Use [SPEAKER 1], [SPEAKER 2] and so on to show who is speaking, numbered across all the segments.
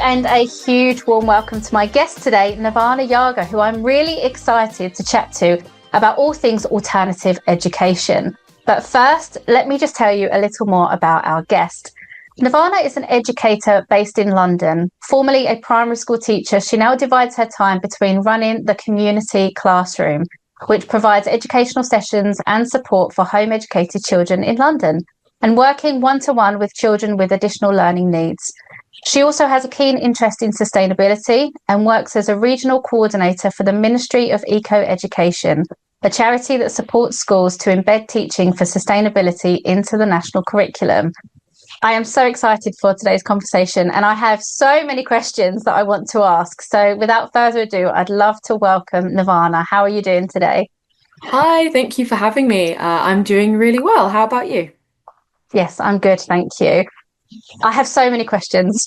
[SPEAKER 1] and a huge warm welcome to my guest today, Nirvana Yarger, who I'm really excited to chat to about all things alternative education. But first, let me just tell you a little more about our guest. Nirvana is an educator based in London. Formerly a primary school teacher, she now divides her time between running the community classroom, which provides educational sessions and support for home educated children in London, and working one-to-one with children with additional learning needs. She also has a keen interest in sustainability and works as a regional coordinator for the Ministry of Eco-Education, a charity that supports schools to embed teaching for sustainability into the national curriculum. I am so excited for today's conversation, and I have so many questions that I want to ask. So without further ado, I'd love to welcome Nirvana. How are you doing today?
[SPEAKER 2] Hi, thank you for having me. I'm doing really well. How about you?
[SPEAKER 1] Yes, I'm good, thank you. I have so many questions.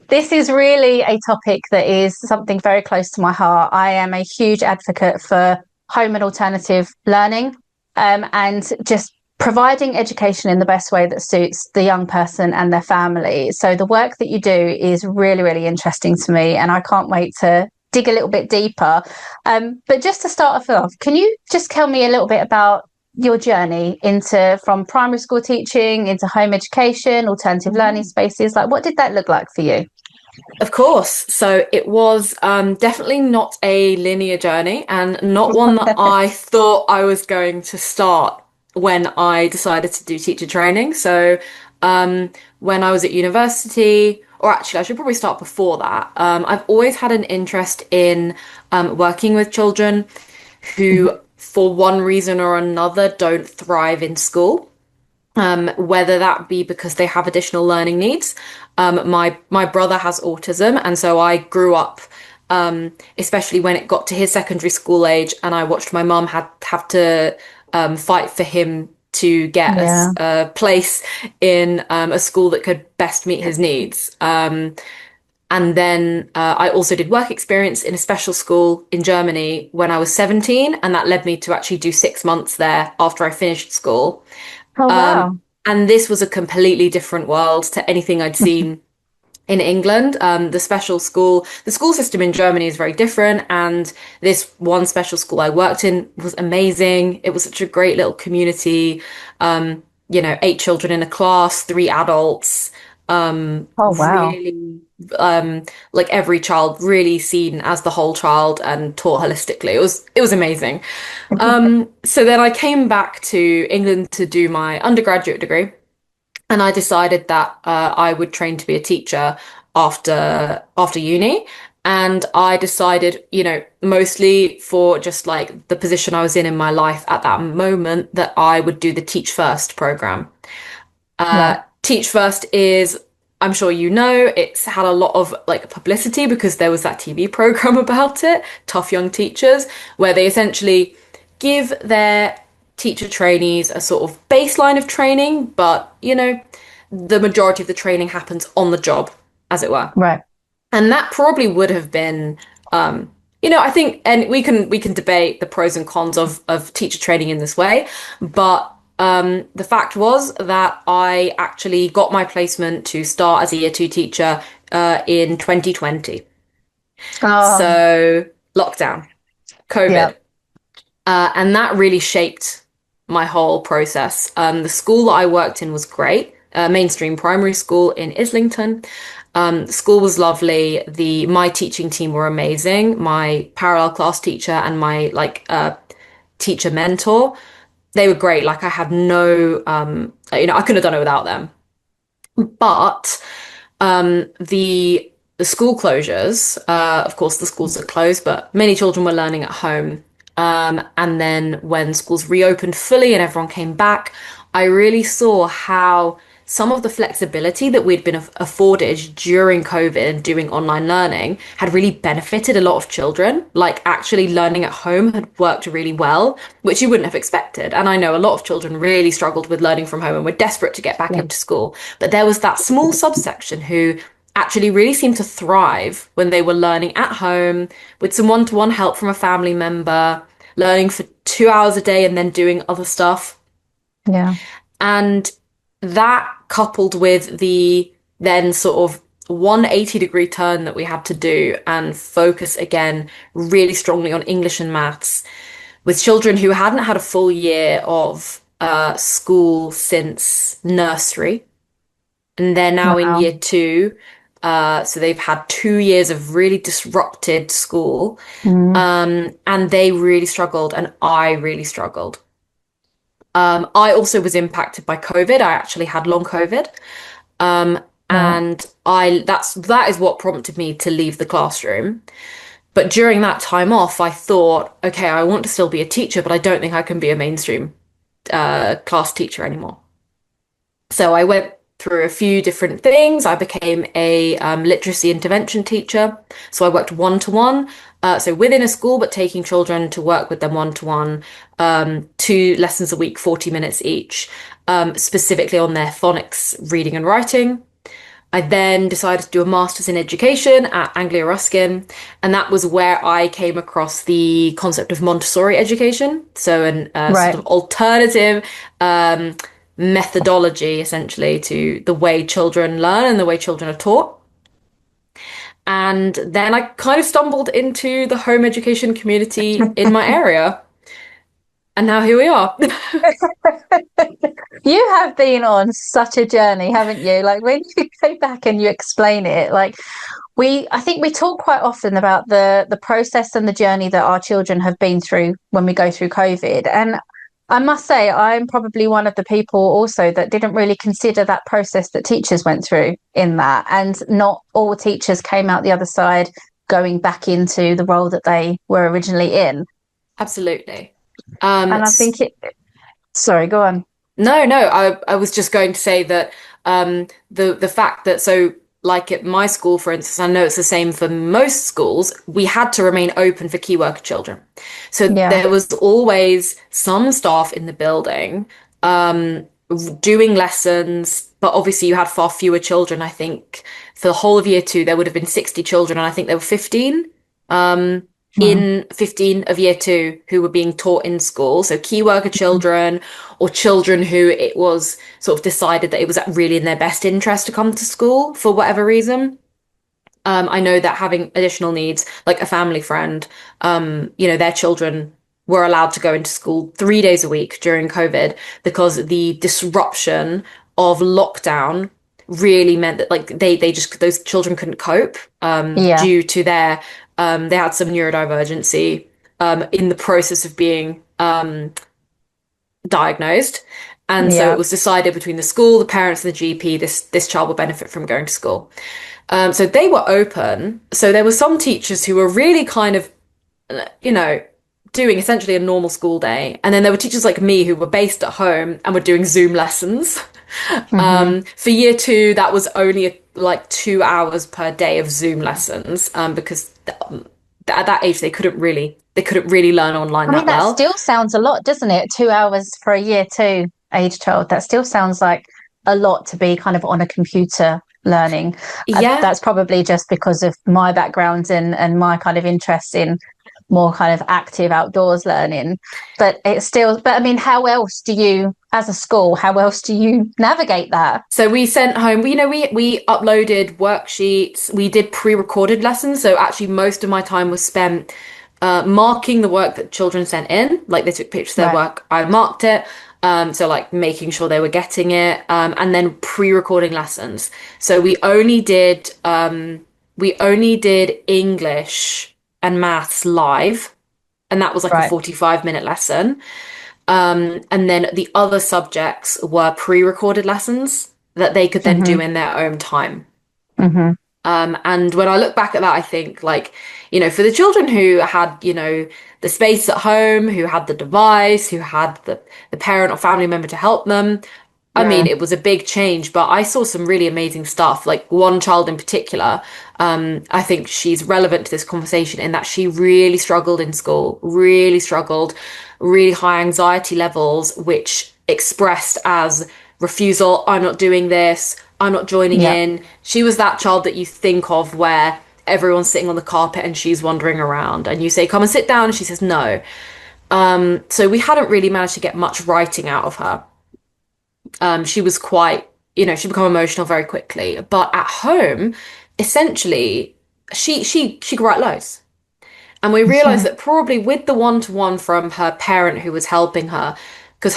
[SPEAKER 1] This is really a topic that is something very close to my heart. I am a huge advocate for home and alternative learning, and just providing education in the best way that suits the young person and their family. So the work that you do is really, really interesting to me, and I can't wait to dig a little bit deeper. But just to start off, can you just tell me a little bit about your journey into from primary school teaching into home education, alternative learning spaces? Like, what did that look like for you?
[SPEAKER 2] Of course. So it was definitely not a linear journey and not one that I thought I was going to start when I decided to do teacher training. So when I was at university, or actually, I should probably start before that, I've always had an interest in working with children who, for one reason or another, don't thrive in school. Whether that be because they have additional learning needs. My brother has autism, and so I grew up, especially when it got to his secondary school age, and I watched my mum have to fight for him to get
[SPEAKER 1] Yeah.
[SPEAKER 2] a place in a school that could best meet his needs. And then I also did work experience in a special school in Germany when I was 17, and that led me to actually do 6 months there after I finished school.
[SPEAKER 1] Oh,
[SPEAKER 2] Um,
[SPEAKER 1] wow.
[SPEAKER 2] and this was a completely different world to anything I'd seen in England. The school system in Germany is very different. And this one special school I worked in was amazing. It was such a great little community. 8 children in a class, three adults.
[SPEAKER 1] Oh, wow.
[SPEAKER 2] Really, like every child really seen as the whole child and taught holistically. It was amazing. So then I came back to England to do my undergraduate degree, and I decided that I would train to be a teacher after uni. And I decided, mostly for just like the position I was in my life at that moment, that I would do the Teach First program.
[SPEAKER 1] Right.
[SPEAKER 2] Teach First is, I'm sure you know, it's had a lot of like publicity because there was that TV program about it, Tough Young Teachers, where they essentially give their teacher trainees a sort of baseline of training, but the majority of the training happens on the job, as it were.
[SPEAKER 1] Right.
[SPEAKER 2] And that probably would have been, I think, and we can debate the pros and cons of teacher training in this way, but the fact was that I actually got my placement to start as a year two teacher in 2020.
[SPEAKER 1] Oh,
[SPEAKER 2] So lockdown,
[SPEAKER 1] yeah.
[SPEAKER 2] COVID, and that really shaped my whole process. The school that I worked in was great, mainstream primary school in Islington. The school was lovely. My teaching team were amazing. My parallel class teacher and my teacher mentor, they were great. Like I had no, I couldn't have done it without them. But the school closures, of course, the schools are closed, but many children were learning at home. And then when schools reopened fully and everyone came back, I really saw how some of the flexibility that we'd been afforded during COVID and doing online learning had really benefited a lot of children. Like actually learning at home had worked really well, which you wouldn't have expected. And I know a lot of children really struggled with learning from home and were desperate to get back
[SPEAKER 1] Yeah.
[SPEAKER 2] into school. But there was that small subsection who actually really seemed to thrive when they were learning at home with some one-to-one help from a family member, learning for 2 hours a day and then doing other stuff.
[SPEAKER 1] Yeah.
[SPEAKER 2] And that coupled with the then sort of 180-degree turn that we had to do and focus again really strongly on English and maths with children who hadn't had a full year of school since nursery. And they're now in
[SPEAKER 1] Wow.
[SPEAKER 2] year two. So they've had 2 years of really disrupted school.
[SPEAKER 1] Mm,
[SPEAKER 2] And they really struggled, and I really struggled. I also was impacted by COVID. I actually had long COVID. Um,
[SPEAKER 1] right.
[SPEAKER 2] and that is what prompted me to leave the classroom. But during that time off, I thought, okay, I want to still be a teacher, but I don't think I can be a mainstream class teacher anymore. So I went through a few different things. I became a literacy intervention teacher. So I worked one to one, so within a school, but taking children to work with them one to one, 2 lessons a week, 40 minutes each, specifically on their phonics, reading and writing. I then decided to do a master's in education at Anglia Ruskin, and that was where I came across the concept of Montessori education, so an sort
[SPEAKER 1] Right.
[SPEAKER 2] of alternative um, methodology, essentially, to the way children learn and the way children are taught. And then I kind of stumbled into the home education community in my area, and now here we are.
[SPEAKER 1] You have been on such a journey, haven't you? Like when you go back and you explain it, like I think we talk quite often about the process and the journey that our children have been through when we go through COVID. And I must say, I'm probably one of the people also that didn't really consider that process that teachers went through in that. And not all teachers came out the other side going back into the role that they were originally in.
[SPEAKER 2] Absolutely.
[SPEAKER 1] And I think sorry, go on.
[SPEAKER 2] No, no, I was just going to say that the fact that so like at my school, for instance, I know it's the same for most schools, we had to remain open for key worker children. So
[SPEAKER 1] Yeah,
[SPEAKER 2] there was always some staff in the building um, doing lessons, but obviously you had far fewer children. I think for the whole of year two, there would have been 60 children, and I think there were 15 um,
[SPEAKER 1] mm,
[SPEAKER 2] in 15 of year two who were being taught in school. So key worker children or children who it was sort of decided that it was really in their best interest to come to school for whatever reason. I know that having additional needs, like a family friend, their children were allowed to go into school 3 days a week during COVID because the disruption of lockdown really meant that like they just those children couldn't cope
[SPEAKER 1] yeah,
[SPEAKER 2] due to their they had some neurodivergency in the process of being diagnosed. And so it
[SPEAKER 1] yeah.
[SPEAKER 2] was decided between the school, the parents, and the GP, this child will benefit from going to school. So they were open. So there were some teachers who were really kind of, you know, doing essentially a normal school day. And then there were teachers like me who were based at home and were doing Zoom lessons.
[SPEAKER 1] Hmm.
[SPEAKER 2] For year two, that was only like 2 hours per day of Zoom lessons because at that age they couldn't really learn online
[SPEAKER 1] I mean,
[SPEAKER 2] that
[SPEAKER 1] that
[SPEAKER 2] well.
[SPEAKER 1] still sounds a lot, doesn't it? 2 hours for a year two age child. That still sounds like a lot to be kind of on a computer learning.
[SPEAKER 2] Yeah,
[SPEAKER 1] That's probably just because of my background and my kind of interest in more kind of active outdoors learning. But it's still, but I mean, how else do you, as a school, how else do you navigate that?
[SPEAKER 2] so we sent home, we uploaded worksheets, we did pre-recorded lessons. So actually most of my time was spent marking the work that children sent in. Like they took pictures of their
[SPEAKER 1] Right,
[SPEAKER 2] work, I marked it. So like making sure they were getting it, and then pre-recording lessons. So we only did English and maths live, and that was like a
[SPEAKER 1] right.
[SPEAKER 2] 45-minute lesson. And then the other subjects were pre-recorded lessons that they could then do
[SPEAKER 1] Hmm.
[SPEAKER 2] in their own time.
[SPEAKER 1] Hmm.
[SPEAKER 2] And when I look back at that, I think like, for the children who had, the space at home, who had the device, who had the parent or family member to help them, I mean,
[SPEAKER 1] Mm,
[SPEAKER 2] it was a big change, but I saw some really amazing stuff. Like one child in particular, I think she's relevant to this conversation in that she really struggled in school, really struggled, really high anxiety levels, which expressed as refusal, I'm not doing this, I'm not joining
[SPEAKER 1] yeah.
[SPEAKER 2] in. She was that child that you think of where everyone's sitting on the carpet and she's wandering around, and you say, come and sit down, and she says no. So we hadn't really managed to get much writing out of her. She was quite she'd become emotional very quickly. But at home, essentially, she could write loads. And we realized that probably with the one-to-one from her parent who was helping her, because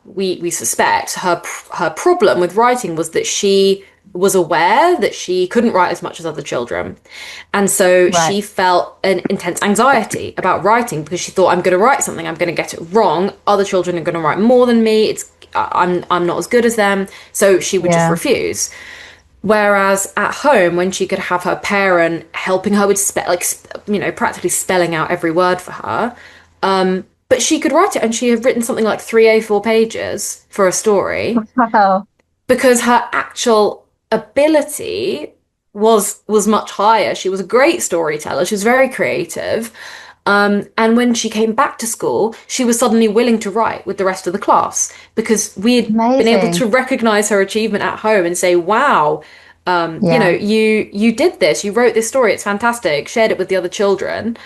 [SPEAKER 2] we suspect her problem with writing was that she was aware that she couldn't write as much as other children. And so
[SPEAKER 1] Right.
[SPEAKER 2] she felt an intense anxiety about writing because she thought, I'm going to write something, I'm going to get it wrong. Other children are going to write more than me. I'm not as good as them. So she would just
[SPEAKER 1] Yeah.
[SPEAKER 2] refuse. Whereas at home, when she could have her parent helping her with practically spelling out every word for her, but she could write it, and she had written something like three A4 pages for a story
[SPEAKER 1] Wow.
[SPEAKER 2] because her actual ability was much higher. She was a great storyteller. She was very creative. And when she came back to school, she was suddenly willing to write with the rest of the class because we had been able
[SPEAKER 1] Amazing.
[SPEAKER 2] to recognize her achievement at home and say, "Wow,
[SPEAKER 1] Yeah.
[SPEAKER 2] you did this. You wrote this story. It's fantastic." Shared it with the other children,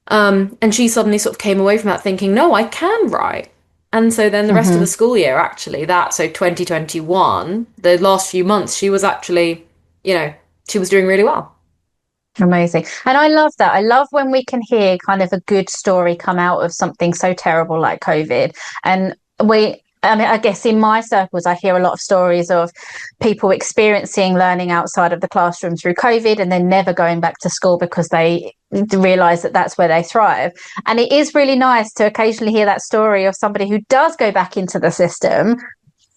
[SPEAKER 2] and she suddenly sort of came away from that thinking, "No, I can write." And so then the rest of the
[SPEAKER 1] Hmm.
[SPEAKER 2] school year, actually, so 2021, the last few months, she was actually, she was doing really well.
[SPEAKER 1] Amazing. And I love that. I love when we can hear kind of a good story come out of something so terrible like COVID. And I mean, I guess in my circles, I hear a lot of stories of people experiencing learning outside of the classroom through COVID and then never going back to school because they realize that that's where they thrive. And it is really nice to occasionally hear that story of somebody who does go back into the system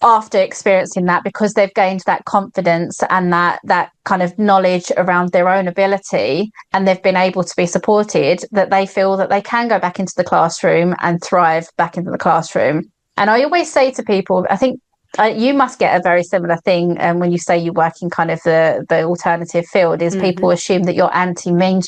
[SPEAKER 1] after experiencing that because they've gained that confidence and that kind of knowledge around their own ability, and they've been able to be supported, that they feel that they can go back into the classroom and thrive back into the classroom. And I always say to people, I think you must get a very similar thing when you say you work in kind of the alternative field, is people
[SPEAKER 2] Hmm.
[SPEAKER 1] assume that you're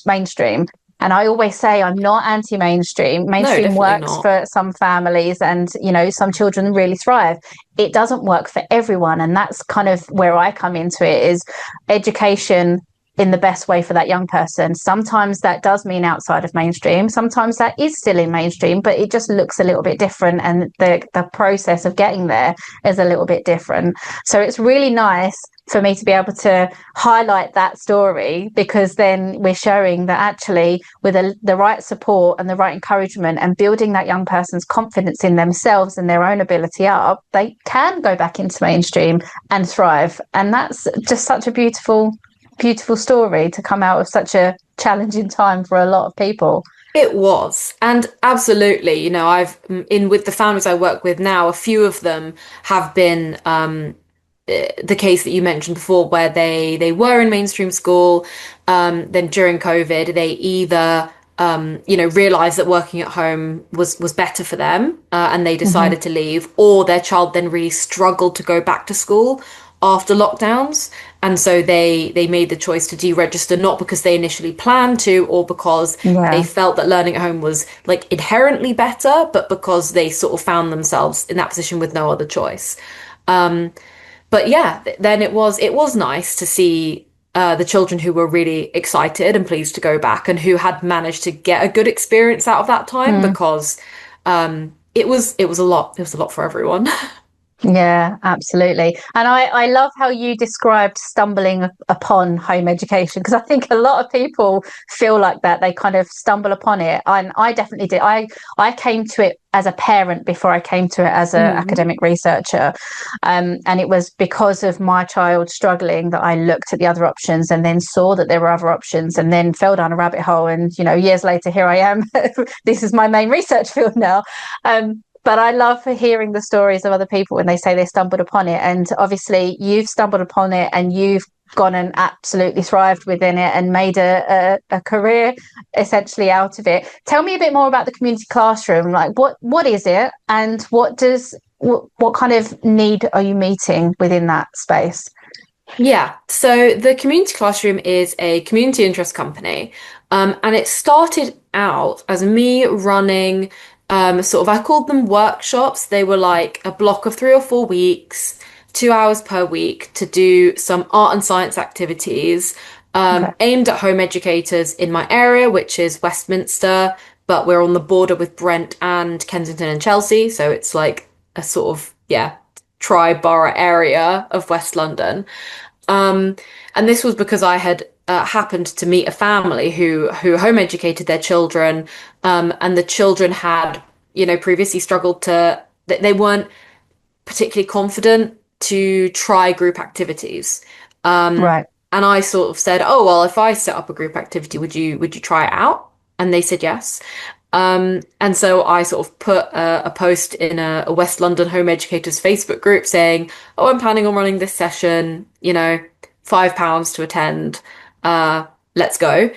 [SPEAKER 1] mainstream. And I always say I'm not anti-mainstream.
[SPEAKER 2] No,
[SPEAKER 1] Mainstream
[SPEAKER 2] definitely
[SPEAKER 1] works
[SPEAKER 2] not.
[SPEAKER 1] for some families, and some children really thrive. It doesn't work for everyone, and that's kind of where I come into it, is education in the best way for that young person. Sometimes that does mean outside of mainstream. Sometimes that is still in mainstream, but it just looks a little bit different, and the process of getting there is a little bit different. So it's really nice for me to be able to highlight that story, because then we're showing that actually with the right support and the right encouragement and building that young person's confidence in themselves and their own ability up, they can go back into mainstream and thrive. And that's just such a beautiful story to come out of such a challenging time for a lot of people.
[SPEAKER 2] It was. And absolutely, I've in with the families I work with now, a few of them have been the case that you mentioned before, where they were in mainstream school, then during COVID, they either realized that working at home was better for them, and they
[SPEAKER 1] Mm-hmm.
[SPEAKER 2] decided to leave, or their child then really struggled to go back to school after lockdowns, and so they made the choice to deregister, not because they initially planned to, or because they
[SPEAKER 1] Yeah.
[SPEAKER 2] felt that learning at home was like inherently better, but because they sort of found themselves in that position with no other choice. But yeah, then it was nice to see the children who were really excited and pleased to go back, and who had managed to get a good experience out of that time,
[SPEAKER 1] Mm.
[SPEAKER 2] because it was a lot. It was a lot for everyone.
[SPEAKER 1] Yeah, absolutely. And I love how you described stumbling upon home education, because I think a lot of people feel like that. They kind of stumble upon it. And I definitely did. I came to it as a parent before I came to it as an
[SPEAKER 2] Mm.
[SPEAKER 1] academic researcher. And it was because of my child struggling that I looked at the other options and then saw that there were other options, and then fell down a rabbit hole. And, years later, here I am. This is my main research field now. But I love hearing the stories of other people when they say they stumbled upon it. And obviously, you've stumbled upon it and you've gone and absolutely thrived within it and made a career essentially out of it. Tell me a bit more about the community classroom. Like, what is it, and what kind of need are you meeting within that space?
[SPEAKER 2] Yeah, so the community classroom is a community interest company, and it started out as me running sort of, I called them workshops. They were like a block of 3 or 4 weeks, 2 hours per week, to do some art and science activities
[SPEAKER 1] Okay.
[SPEAKER 2] aimed at home educators in my area, which is Westminster, but we're on the border with Brent and Kensington and Chelsea, so it's like a sort of, yeah, tri-borough area of West London. Um, and this was because I had happened to meet a family who home educated their children, and the children had, previously struggled to. They weren't particularly confident to try group activities. Um,
[SPEAKER 1] Right.
[SPEAKER 2] and I sort of said, "Oh, well, if I set up a group activity, would you try it out?" And they said yes. And so I sort of put a post in a West London home educators Facebook group saying, "Oh, I'm planning on running this session, £5 to attend. Let's go."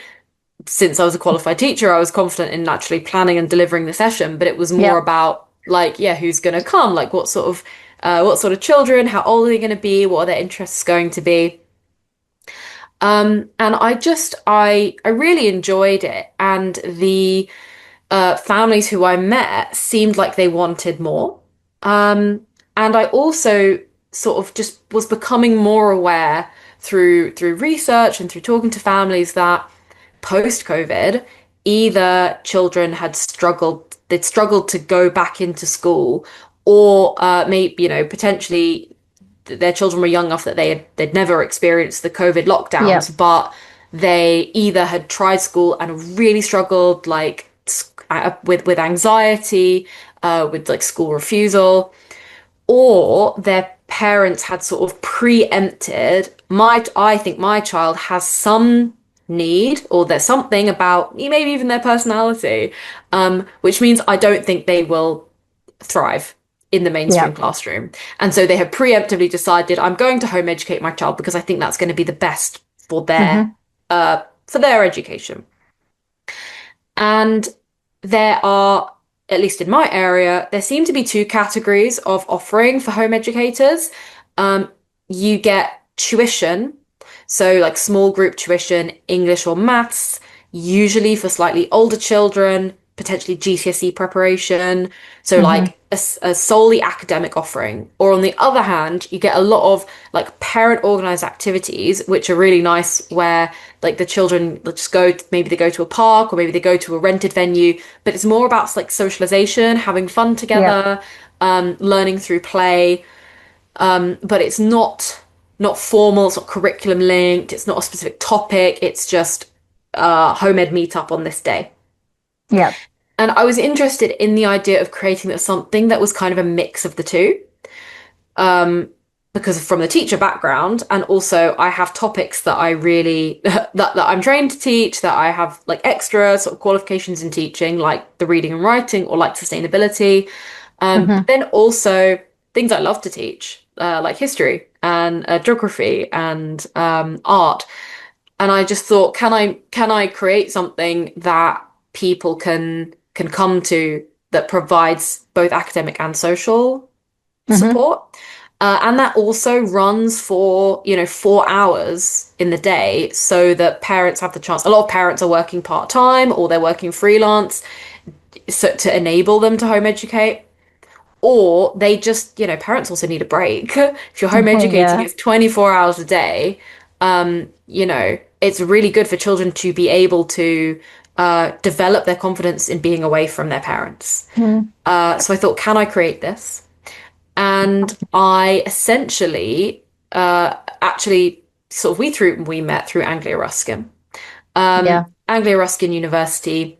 [SPEAKER 2] Since I was a qualified teacher, I was confident in actually planning and delivering the session, but it was more
[SPEAKER 1] Yep.
[SPEAKER 2] about like, yeah, who's going to come? Like what sort of children, how old are they going to be? What are their interests going to be? And I really enjoyed it. And the families who I met seemed like they wanted more. And I also sort of just was becoming more aware through research and through talking to families that post-COVID, either children they'd struggled to go back into school, or maybe, potentially their children were young enough that they'd never experienced the COVID
[SPEAKER 1] Yep.
[SPEAKER 2] lockdowns, but they either had tried school and really struggled, like with anxiety, with like school refusal, or their parents had sort of preempted I think my child has some need, or there's something about maybe even their personality, which means I don't think they will thrive in the mainstream
[SPEAKER 1] Yep.
[SPEAKER 2] classroom. And so they have preemptively decided, I'm going to home educate my child because I think that's going to be the best
[SPEAKER 1] Hmm.
[SPEAKER 2] for their education. And there are, at least in my area, there seem to be two categories of offering for home educators. Um, you get tuition, so like small group tuition, English or maths, usually for slightly older children, potentially GCSE preparation. So
[SPEAKER 1] Hmm.
[SPEAKER 2] like a solely academic offering. Or on the other hand, you get a lot of like parent organized activities, which are really nice, where like the children just maybe they go to a park or maybe they go to a rented venue, but it's more about like socialization, having fun
[SPEAKER 1] Yep.
[SPEAKER 2] together, learning through play. But it's not formal, it's not curriculum linked, it's not a specific topic, it's just home ed meetup on this day.
[SPEAKER 1] Yep.
[SPEAKER 2] And I was interested in the idea of creating something that was kind of a mix of the two, because from the teacher background, and also I have topics that I really that I'm trained to teach, that I have like extra sort of qualifications in teaching, like the reading and writing or like sustainability. But
[SPEAKER 1] Hmm.
[SPEAKER 2] then also things I love to teach, like history and geography and art. And I just thought, can I create something that people can come to that provides both academic and social
[SPEAKER 1] Hmm.
[SPEAKER 2] support? And that also runs for, 4 hours in the day, so that parents have the chance. A lot of parents are working part-time or they're working freelance, so to enable them to home educate. Or they just, parents also need a break. If you're home educating,
[SPEAKER 1] Yeah.
[SPEAKER 2] it's 24 hours a day. It's really good for children to be able to develop their confidence in being away from their parents.
[SPEAKER 1] Mm.
[SPEAKER 2] So I thought, can I create this? And I essentially, actually, sort of, we met through Anglia Ruskin.
[SPEAKER 1] Yeah.
[SPEAKER 2] Anglia Ruskin University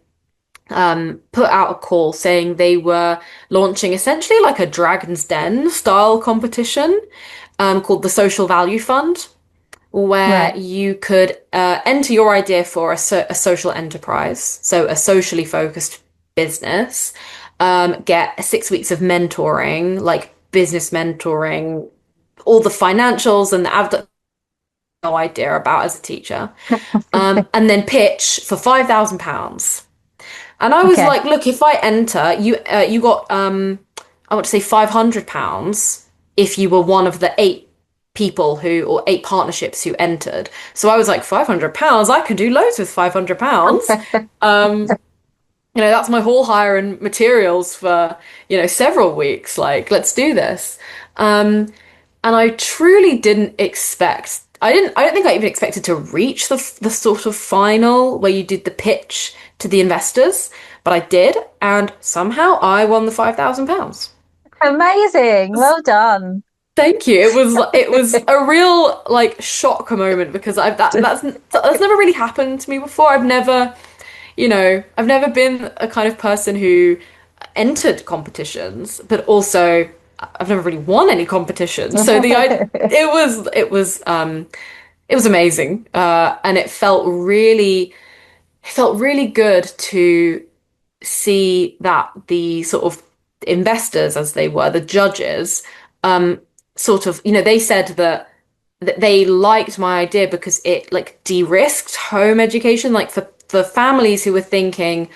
[SPEAKER 2] put out a call saying they were launching essentially like a Dragon's Den style competition, called the Social Value Fund, where
[SPEAKER 1] Right.
[SPEAKER 2] you could enter your idea for a social enterprise, so a socially focused business, get 6 weeks of mentoring, like business mentoring, all the financials and the no idea about as a teacher, and then pitch for £5,000. And I was
[SPEAKER 1] Okay.
[SPEAKER 2] like, look, if I enter, you got I want to say £500 if you were one of the 8 people or 8 partnerships who entered. So I was like, £500, I can do loads with £500. That's my hall hire and materials for, several weeks. Like, let's do this. And I truly didn't expect. I don't think I even expected to reach the sort of final where you did the pitch to the investors, but I did, and somehow I won the £5,000.
[SPEAKER 1] Amazing. Well done.
[SPEAKER 2] Thank you. It was a real like shock moment because that's never really happened to me before. I've never been a kind of person who entered competitions, but also I've never really won any competitions. So it was amazing, and it felt really good to see that the sort of investors, as they were, the judges, um, sort of, they said that they liked my idea because it like de-risked home education, like for families who were thinking,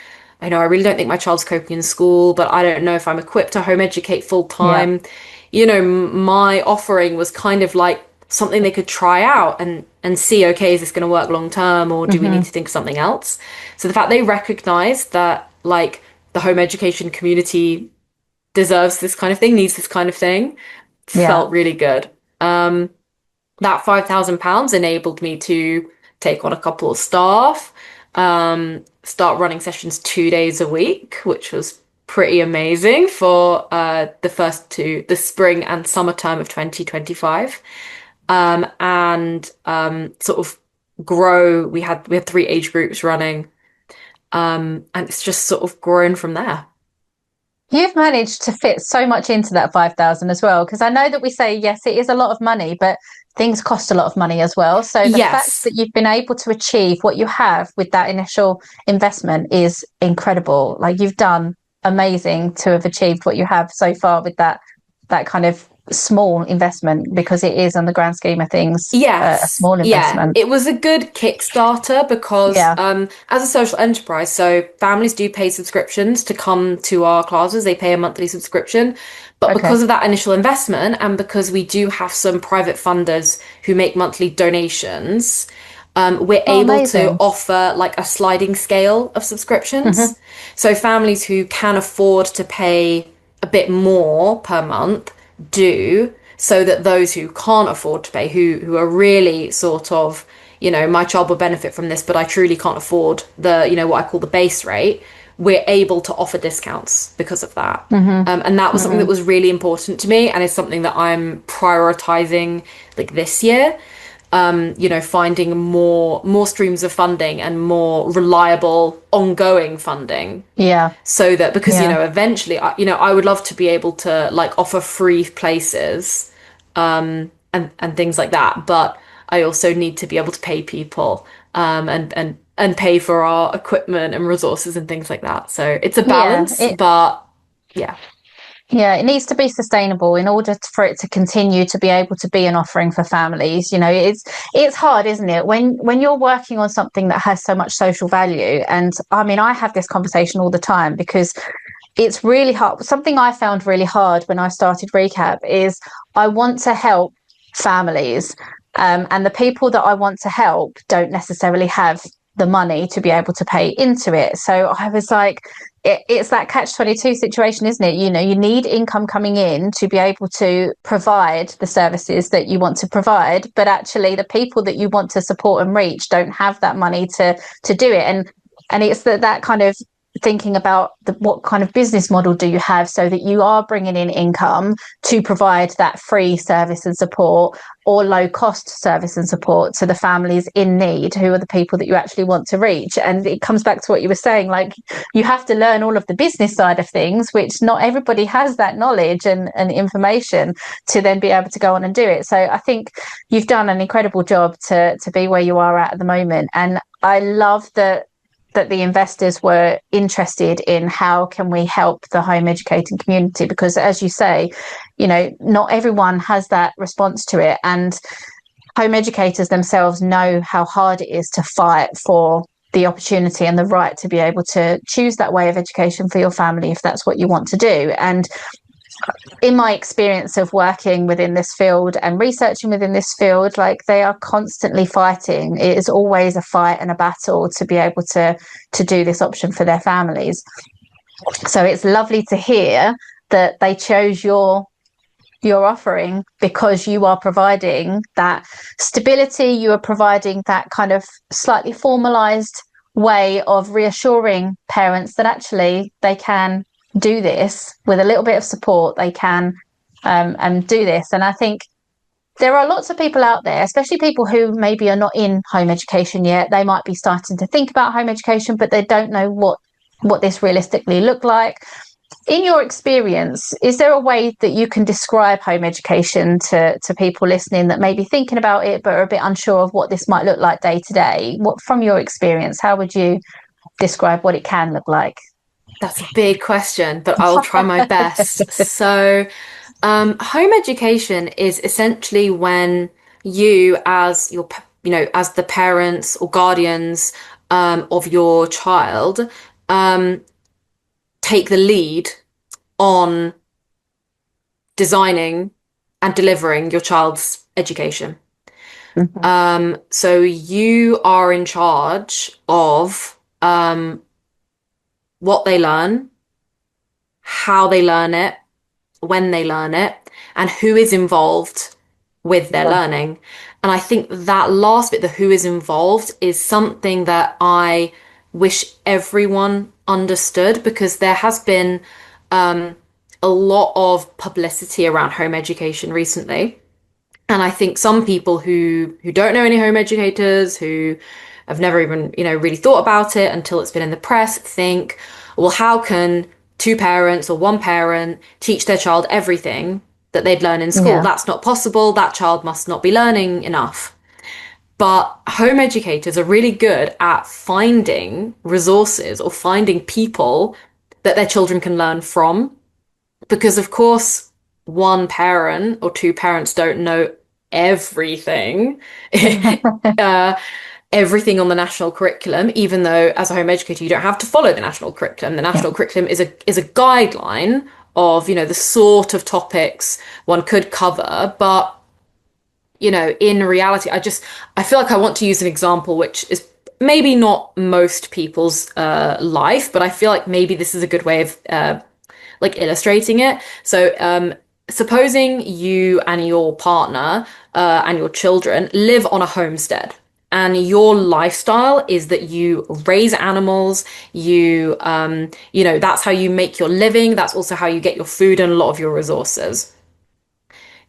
[SPEAKER 2] I know I really don't think my child's coping in school, but I don't know if I'm equipped to home educate full
[SPEAKER 1] Yeah.
[SPEAKER 2] time. My offering was kind of like something they could try out and see, okay, is this going to work long term or do we need
[SPEAKER 1] Hmm.
[SPEAKER 2] to think of something else? So the fact they recognized that like the home education community deserves this kind of thing, needs this kind of thing,
[SPEAKER 1] Yeah.
[SPEAKER 2] felt really good. That £5,000 enabled me to take on a couple of staff, start running sessions 2 days a week, which was pretty amazing for the spring and summer term of 2025. And sort of grow. We had three age groups running, and it's just sort of grown from there.
[SPEAKER 1] You've managed to fit so much into that 5,000 as well, because I know that we say, yes, it is a lot of money, but things cost a lot of money as well. So the fact
[SPEAKER 2] Yes.
[SPEAKER 1] that you've been able to achieve what you have with that initial investment is incredible. Like you've done amazing to have achieved what you have so far with that kind of small investment, because it is, on the grand scheme of things, a
[SPEAKER 2] Yes,
[SPEAKER 1] small
[SPEAKER 2] yeah,
[SPEAKER 1] investment.
[SPEAKER 2] it was a good Kickstarter because
[SPEAKER 1] Yeah.
[SPEAKER 2] as a social enterprise, so families do pay subscriptions to come to our classes. They pay a monthly subscription. But
[SPEAKER 1] Okay.
[SPEAKER 2] because of that initial investment and because we do have some private funders who make monthly donations, we're
[SPEAKER 1] Oh,
[SPEAKER 2] able to
[SPEAKER 1] amazing.
[SPEAKER 2] offer like a sliding scale of
[SPEAKER 1] Hmm.
[SPEAKER 2] subscriptions. So families who can afford to pay a bit more per month do, so that those who can't afford to pay, who are really sort of, my child will benefit from this, but I truly can't afford what I call the base rate, we're able to offer discounts because of that.
[SPEAKER 1] Hmm.
[SPEAKER 2] And that was something that
[SPEAKER 1] Hmm.
[SPEAKER 2] was really important to me and is something that I'm prioritizing like this year. Finding more streams of funding and more reliable ongoing funding
[SPEAKER 1] Yeah.
[SPEAKER 2] so that because
[SPEAKER 1] Yeah.
[SPEAKER 2] eventually I would love to be able to like offer free places and things like that, but I also need to be able to pay people and pay for our equipment and resources and things like that, so it's a
[SPEAKER 1] Yeah.
[SPEAKER 2] balance, but yeah.
[SPEAKER 1] Yeah, it needs to be sustainable in order for it to continue to be able to be an offering for families. It's hard, isn't it? When you're working on something that has so much social value. And I mean, I have this conversation all the time because it's really hard. Something I found really hard when I started Recap is I want to help families, and the people that I want to help don't necessarily have the money to be able to pay into it. So I was like, it's that catch-22 situation, isn't it? You need income coming in to be able to provide the services that you want to provide, but actually the people that you want to support and reach don't have that money to do it. And it's that kind of thinking about what kind of business model do you have so that you are bringing in income to provide that free service and support, or low cost service and support to the families in need, who are the people that you actually want to reach. And it comes back to what you were saying, like you have to learn all of the business side of things, which not everybody has that knowledge and information to then be able to go on and do it. So I think you've done an incredible job to be where you are at the moment. And I love that the investors were interested in how can we help the home educating community, because as you say, not everyone has that response to it, and home educators themselves know how hard it is to fight for the opportunity and the right to be able to choose that way of education for your family if that's what you want to do. And in my experience of working within this field and researching within this field, like they are constantly fighting. It is always a fight and a battle to be able to do this option for their families. So it's lovely to hear that they chose your offering because you are providing that stability, you are providing that kind of slightly formalized way of reassuring parents that actually they can do this with a little bit of support. They can and do this. And I think there are lots of people out there, especially people who maybe are not in home education yet. They might be starting to think about home education, but they don't know what this realistically look like. In your experience, is there a way that you can describe home education to people listening that may be thinking about it but are a bit unsure of what this might look like day to day? What, from your experience, how would you describe what it can look like?
[SPEAKER 2] That's a big question, but I'll try my best. So, home education is essentially when you, as as the parents or guardians of your child, um, take the lead on designing and delivering your child's education. So you are in charge of what they learn, how they learn it, when they learn it, and who is involved with their learning. And I think that last bit, the who is involved, is something that I wish everyone understood, because there has been a lot of publicity around home education recently. And I think some people who don't know any home educators, who have never even, really thought about it until it's been in the press, think, well, how can two parents or one parent teach their child everything that they'd learn in school?
[SPEAKER 1] Yeah.
[SPEAKER 2] That's not possible. That child must not be learning enough. But home educators are really good at finding resources or finding people that their children can learn from. Because, of course, one parent or two parents don't know everything, everything on the national curriculum, even though as a home educator, you don't have to follow the national curriculum. The national curriculum is a guideline of, the sort of topics one could cover. But, in reality, I feel like I want to use an example, which is maybe not most people's life, but I feel like maybe this is a good way of illustrating it. So, supposing you and your partner and your children live on a homestead, and your lifestyle is that you raise animals, that's how you make your living. That's also how you get your food and a lot of your resources.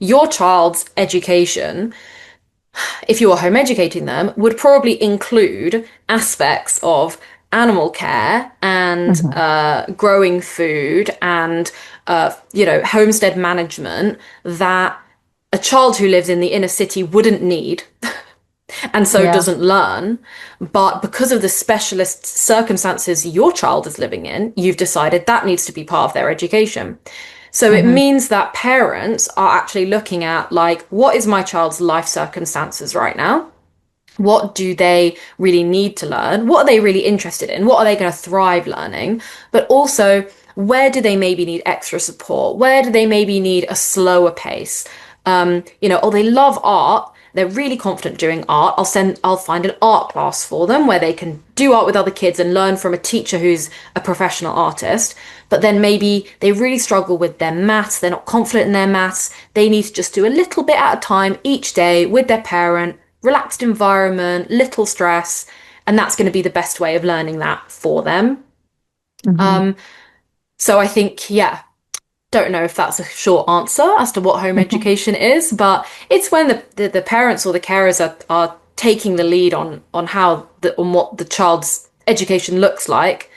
[SPEAKER 2] Your child's education, if you are home educating them, would probably include aspects of animal care and growing food and homestead management that a child who lives in the inner city wouldn't need and so doesn't learn. But because of the specialist circumstances your child is living in, you've decided that needs to be part of their education. So it means that parents are actually looking at, like, what is my child's life circumstances right now? What do they really need to learn? What are they really interested in? What are they going to thrive learning? But also, where do they maybe need extra support? Where do they maybe need a slower pace? They love art. They're really confident doing art. I'll find an art class for them where they can do art with other kids and learn from a teacher who's a professional artist. But then maybe they really struggle with their maths. They're not confident in their maths. They need to just do a little bit at a time each day with their parent, relaxed environment, little stress. And that's going to be the best way of learning that for them. So I think, don't know if that's a short answer as to what home education is, but it's when the parents or the carers are taking the lead on what the child's education looks like,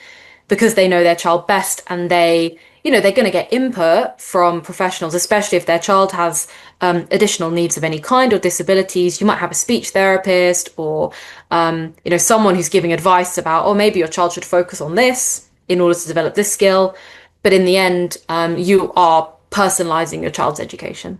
[SPEAKER 2] because they know their child best, and they're going to get input from professionals, especially if their child has additional needs of any kind or disabilities. You might have a speech therapist or someone who's giving advice about, oh, maybe your child should focus on this in order to develop this skill. But in the end, you are personalizing your child's education.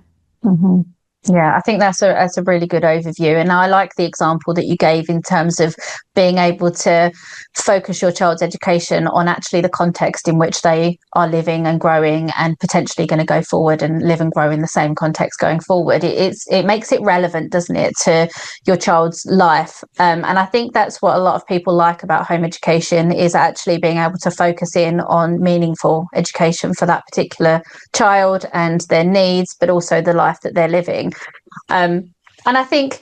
[SPEAKER 1] Yeah, I think that's a really good overview. And I like the example that you gave in terms of being able to focus your child's education on actually the context in which they are living and growing, and potentially going to go forward and live and grow in the same context going forward. It makes it relevant, doesn't it, to your child's life? And I think that's what a lot of people like about home education, is actually being able to focus in on meaningful education for that particular child and their needs, but also the life that they're living. And I think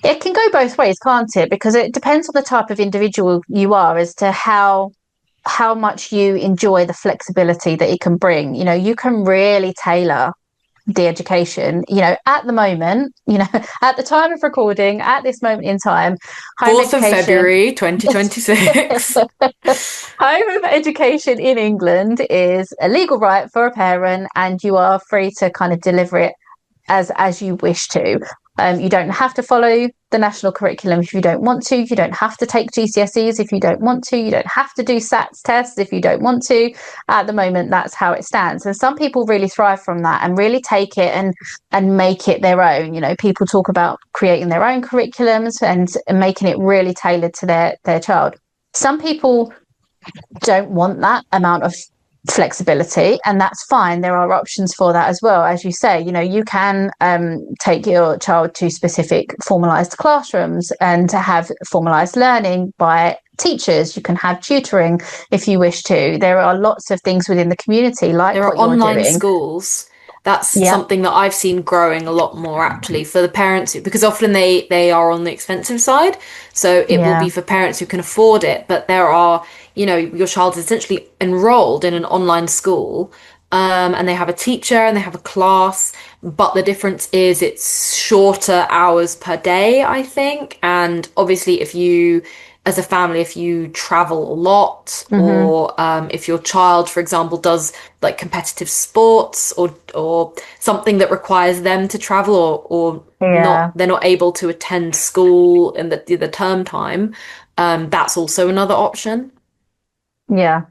[SPEAKER 1] it can go both ways, can't it? Because it depends on the type of individual you are as to how much you enjoy the flexibility that it can bring. You can really tailor the education. At the moment, at the time of recording, at this moment in time, home
[SPEAKER 2] 4th of
[SPEAKER 1] education,
[SPEAKER 2] February 2026.
[SPEAKER 1] home education in England is a legal right for a parent, and you are free to kind of deliver it as you wish to. You don't have to follow the national curriculum if you don't want to. You don't have to take GCSEs if you don't want to. You don't have to do SATs tests if you don't want to. At the moment, that's how it stands. And some people really thrive from that and really take it and make it their own. People talk about creating their own curriculums and making it really tailored to their child. Some people don't want that amount of flexibility, and that's fine. There are options for that as well. As you say, you can take your child to specific formalized classrooms and to have formalized learning by teachers. You can have tutoring if you wish to. There are lots of things within the community like
[SPEAKER 2] There
[SPEAKER 1] what
[SPEAKER 2] are
[SPEAKER 1] you're
[SPEAKER 2] online
[SPEAKER 1] doing.
[SPEAKER 2] schools. That's
[SPEAKER 1] Yeah,
[SPEAKER 2] something that I've seen growing a lot more actually for the parents because often they are on the expensive side. So it will
[SPEAKER 1] yeah,
[SPEAKER 2] be for parents who can afford it, but there are, your child is essentially enrolled in an online school, and they have a teacher and they have a class, but the difference is it's shorter hours per day, I think. And obviously if you as a family, if you travel a lot,
[SPEAKER 1] mm-hmm.
[SPEAKER 2] or if your child, for example, does like competitive sports or something that requires them to travel, or
[SPEAKER 1] Yeah,
[SPEAKER 2] not, they're not able to attend school in the term time, that's also another option.
[SPEAKER 1] yeah.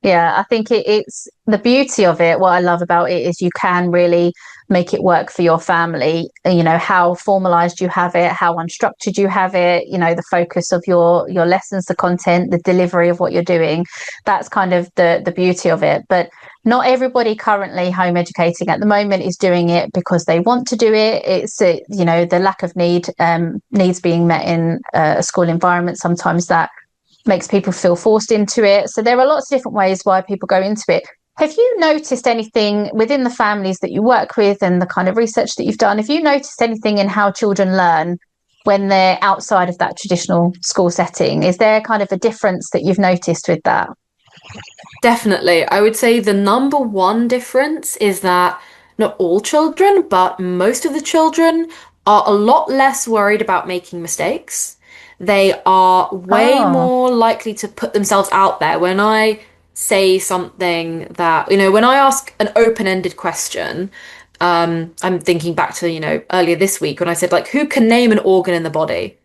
[SPEAKER 1] Yeah, I think it's the beauty of it. What I love about it is you can really make it work for your family. How formalized you have it, how unstructured you have it. The focus of your lessons, the content, the delivery of what you're doing. That's kind of the beauty of it. But not everybody currently home educating at the moment is doing it because they want to do it. It's the lack of needs being met in a school environment. Sometimes that makes people feel forced into it. So there are lots of different ways why people go into it. Have you noticed anything within the families that you work with and the kind of research that you've done? Have you noticed anything in how children learn when they're outside of that traditional school setting? Is there kind of a difference that you've noticed with that?
[SPEAKER 2] Definitely. I would say the number one difference is that not all children, but most of the children are a lot less worried about making mistakes. They are way
[SPEAKER 1] Oh,
[SPEAKER 2] more likely to put themselves out there. When I say something that, when I ask an open-ended question, I'm thinking back to, earlier this week when I said, like, who can name an organ in the body?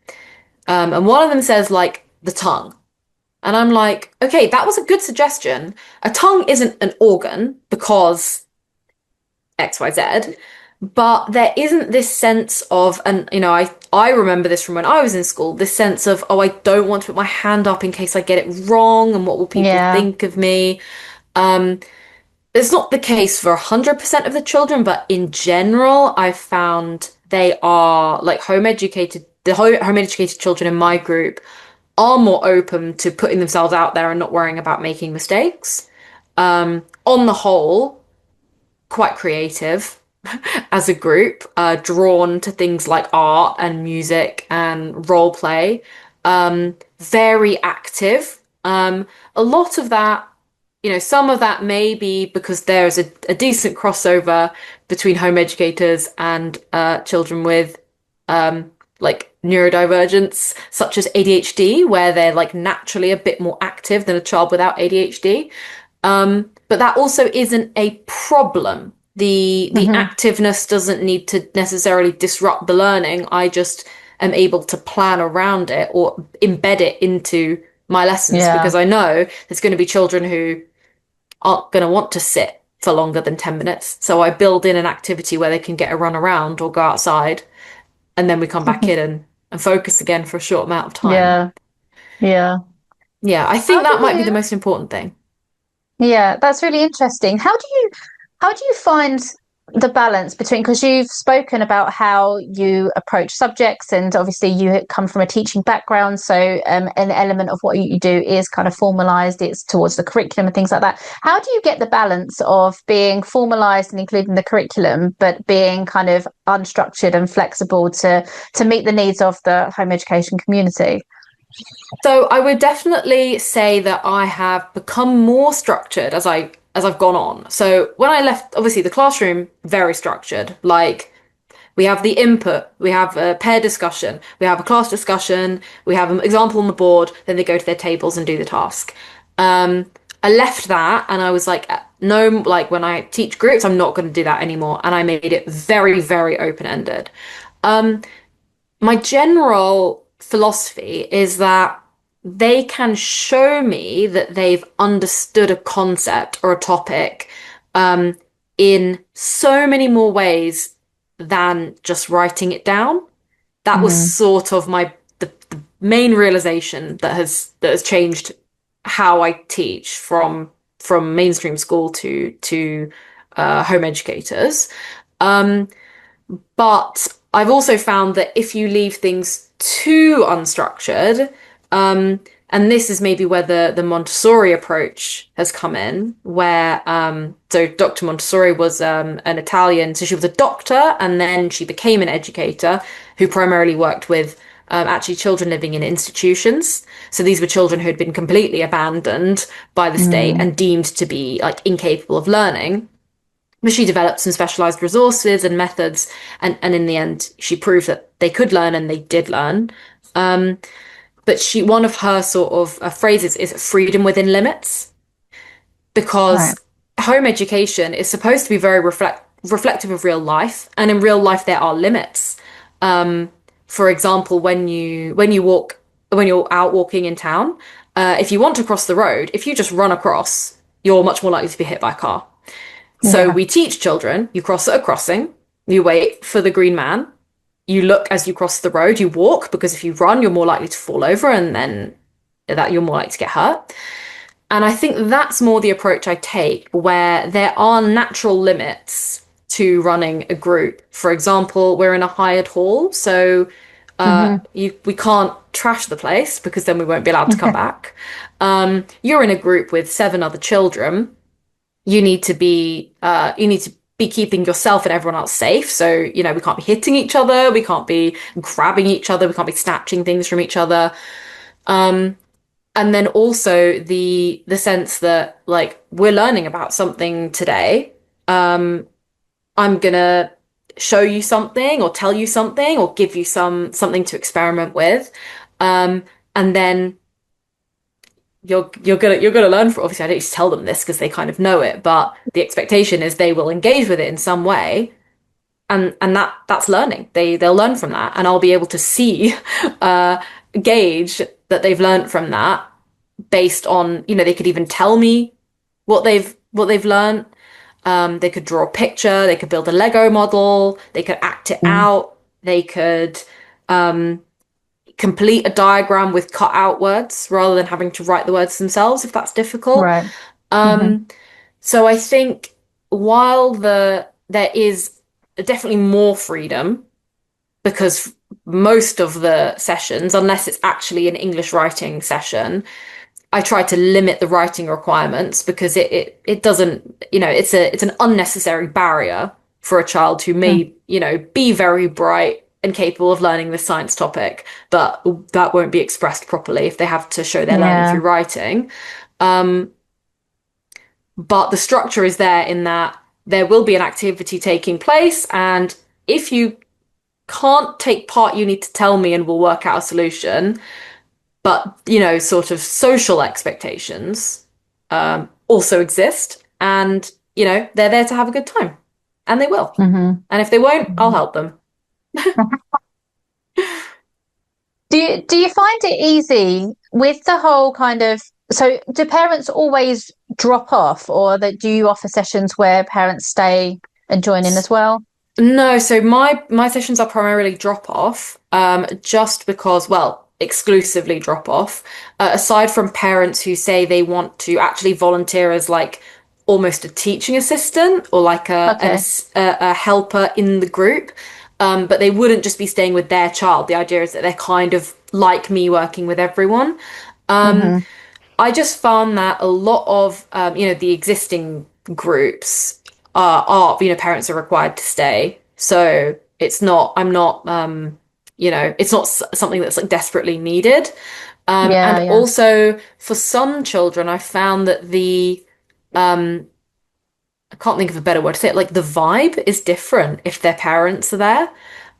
[SPEAKER 2] And one of them says, like, the tongue. And I'm like, okay, that was a good suggestion. A tongue isn't an organ because XYZ, but there isn't this sense of, and I remember this from when I was in school, this sense of, oh, I don't want to put my hand up in case I get it wrong, and what will people
[SPEAKER 1] yeah.
[SPEAKER 2] think of me? Um, it's not the case for 100% of the children, but in general, I've found they are like home educated children in my group are more open to putting themselves out there and not worrying about making mistakes. On the whole, quite creative as a group, drawn to things like art and music and role play, very active. A lot of that, some of that may be because there's a decent crossover between home educators and children with like neurodivergence, such as ADHD, where they're like naturally a bit more active than a child without ADHD. But that also isn't a problem. The
[SPEAKER 1] Mm-hmm.
[SPEAKER 2] activeness doesn't need to necessarily disrupt the learning. I just am able to plan around it or embed it into my lessons because
[SPEAKER 1] Yeah.
[SPEAKER 2] I know there's going to be children who aren't going to want to sit for longer than 10 minutes. So I build in an activity where they can get a run around or go outside, and then we come back in and focus again for a short amount of time.
[SPEAKER 1] Yeah. Yeah.
[SPEAKER 2] Yeah, I think
[SPEAKER 1] How do
[SPEAKER 2] that might be the
[SPEAKER 1] you
[SPEAKER 2] most important thing.
[SPEAKER 1] Yeah, that's really interesting. How do you find the balance between, because you've spoken about how you approach subjects, and obviously you come from a teaching background, so an element of what you do is kind of formalized, it's towards the curriculum and things like that. How do you get the balance of being formalized and including the curriculum, but being kind of unstructured and flexible to meet the needs of the home education community?
[SPEAKER 2] So I would definitely say that I have become more structured as I as I've gone on. So when I left, obviously the classroom, very structured. Like we have the input, we have a pair discussion, we have a class discussion, we have an example on the board, then they go to their tables and do the task. I left that and I was like, no, like when I teach groups, I'm not going to do that anymore. And I made it very, very open-ended. My general philosophy is that they can show me that they've understood a concept or a topic in so many more ways than just writing it down. That was
[SPEAKER 1] Hmm.
[SPEAKER 2] sort of the main realization that has changed how I teach from mainstream school to home educators. Um, but I've also found that if you leave things too unstructured, and this is maybe where the Montessori approach has come in, where so Dr. Montessori was an Italian, so she was a doctor and then she became an educator who primarily worked with actually children living in institutions. So these were children who had been completely abandoned by the state
[SPEAKER 1] Mm.
[SPEAKER 2] and deemed to be like incapable of learning. But she developed some specialized resources and methods, and in the end, she proved that they could learn and they did learn. But one of her sort of phrases is freedom within limits,
[SPEAKER 1] Right.
[SPEAKER 2] because home education is supposed to be very reflective of real life, and in real life there are limits. For example, when you're out walking in town, if you want to cross the road, if you just run across, you're much more likely to be hit by a car. So
[SPEAKER 1] Yeah.
[SPEAKER 2] we teach children, you cross at a crossing, you wait for the green man, you look as you cross the road, you walk, because if you run, you're more likely to fall over and then that you're more likely to get hurt. And I think that's more the approach I take, where there are natural limits to running a group. For example, we're in a hired hall, so
[SPEAKER 1] Hmm.
[SPEAKER 2] we can't trash the place because then we won't be allowed to come back. You're in a group with seven other children. You need to be keeping yourself and everyone else safe. So, we can't be hitting each other, we can't be grabbing each other, we can't be snatching things from each other. And then also the sense that like we're learning about something today. I'm gonna show you something or tell you something or give you something to experiment with. And then you're gonna learn from, obviously I don't need to tell them this because they kind of know it, but the expectation is they will engage with it in some way, and that's learning. They'll learn from that, and I'll be able to see uh gauge that they've learned from that based on, they could even tell me what they've learned. They could draw a picture, they could build a Lego model, they could act it
[SPEAKER 1] Mm.
[SPEAKER 2] out, they could complete a diagram with cut out words rather than having to write the words themselves if that's difficult.
[SPEAKER 1] Right. Hmm.
[SPEAKER 2] Um, so I think while there is definitely more freedom, because most of the sessions, unless it's actually an English writing session, I try to limit the writing requirements because it doesn't, it's an unnecessary barrier for a child who
[SPEAKER 1] Mm.
[SPEAKER 2] may, be very bright and capable of learning this science topic, but that won't be expressed properly if they have to show their learning
[SPEAKER 1] Yeah.
[SPEAKER 2] through writing. But the structure is there in that there will be an activity taking place, and if you can't take part, you need to tell me and we'll work out a solution. But, sort of social expectations also exist, and, they're there to have a good time, and they will.
[SPEAKER 1] Hmm.
[SPEAKER 2] And if they won't, I'll
[SPEAKER 1] Hmm.
[SPEAKER 2] help them.
[SPEAKER 1] Do you find it easy with the whole kind of, so do parents always drop off, or do you offer sessions where parents stay and join in as well?
[SPEAKER 2] No, so my sessions are primarily drop off, just because, well, exclusively drop off. Aside from parents who say they want to actually volunteer as like almost a teaching assistant or like
[SPEAKER 1] Okay.
[SPEAKER 2] a helper in the group, but they wouldn't just be staying with their child. The idea is that they're kind of like me working with everyone.
[SPEAKER 1] Hmm.
[SPEAKER 2] I just found that a lot of the existing groups parents are required to stay. So it's not I'm not it's not something that's like desperately needed. And
[SPEAKER 1] Yeah, yeah.
[SPEAKER 2] also for some children, I found that I can't think of a better word to say it, like the vibe is different if their parents are there.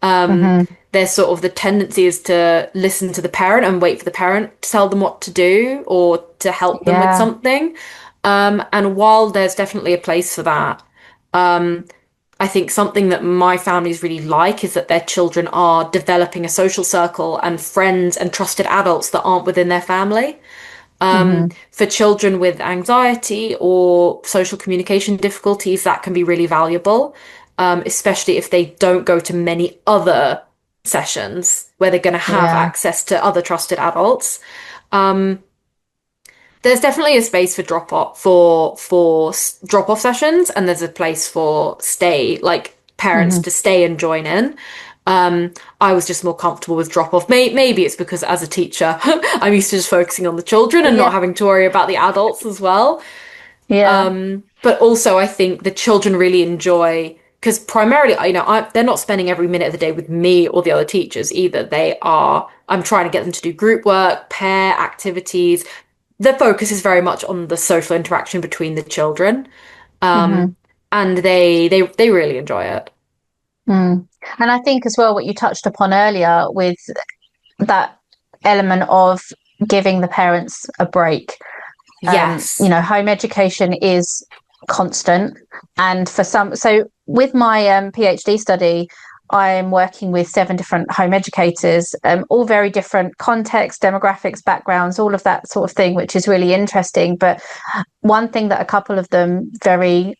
[SPEAKER 2] Um,
[SPEAKER 1] Hmm.
[SPEAKER 2] there's sort of the tendency is to listen to the parent and wait for the parent to tell them what to do or to help them with
[SPEAKER 1] Yeah.
[SPEAKER 2] something. And while there's definitely a place for that, I think something that my families really like is that their children are developing a social circle and friends and trusted adults that aren't within their family.
[SPEAKER 1] Hmm.
[SPEAKER 2] For children with anxiety or social communication difficulties, that can be really valuable, especially if they don't go to many other sessions where they're going to have
[SPEAKER 1] Yeah.
[SPEAKER 2] access to other trusted adults. There's definitely a space for drop off sessions, and there's a place for stay, like parents
[SPEAKER 1] Hmm.
[SPEAKER 2] to stay and join in. I was just more comfortable with drop off. Maybe it's because as a teacher, I'm used to just focusing on the children and not
[SPEAKER 1] Yeah.
[SPEAKER 2] having to worry about the adults as well.
[SPEAKER 1] Yeah.
[SPEAKER 2] But also, I think the children really enjoy because primarily, they're not spending every minute of the day with me or the other teachers either. I'm trying to get them to do group work, pair activities. The focus is very much on the social interaction between the children,
[SPEAKER 1] Hmm.
[SPEAKER 2] and they really enjoy it.
[SPEAKER 1] Mm. And I think as well what you touched upon earlier with that element of giving the parents a break.
[SPEAKER 2] Yes.
[SPEAKER 1] Home education is constant. And for some, so with my PhD study, I'm working with 7 different home educators, all very different contexts, demographics, backgrounds, all of that sort of thing, which is really interesting. But one thing that a couple of them very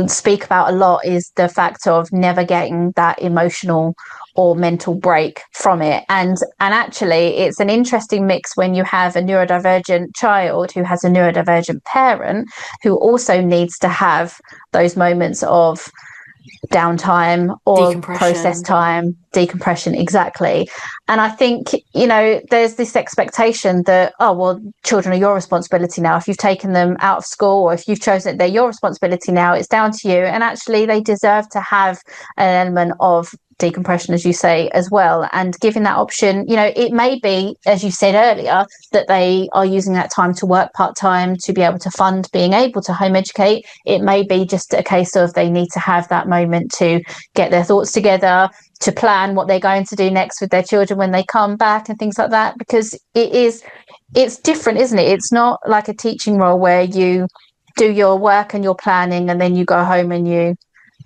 [SPEAKER 1] speak about a lot is the fact of never getting that emotional or mental break from it. And actually it's an interesting mix when you have a neurodivergent child who has a neurodivergent parent who also needs to have those moments of downtime or process
[SPEAKER 2] Decompression.
[SPEAKER 1] time, decompression, exactly. And I think, there's this expectation that, oh, well, children are your responsibility now. If you've taken them out of school or if you've chosen it, they're your responsibility now. It's down to you. And actually, they deserve to have an element of decompression, as you say, as well. And giving that option, it may be, as you said earlier, that they are using that time to work part time to be able to fund being able to home educate. It may be just a case of they need to have that moment to get their thoughts together, to plan what they're going to do next with their children when they come back and things like that, because it's different, isn't it? It's not like a teaching role where you do your work and your planning and then you go home and you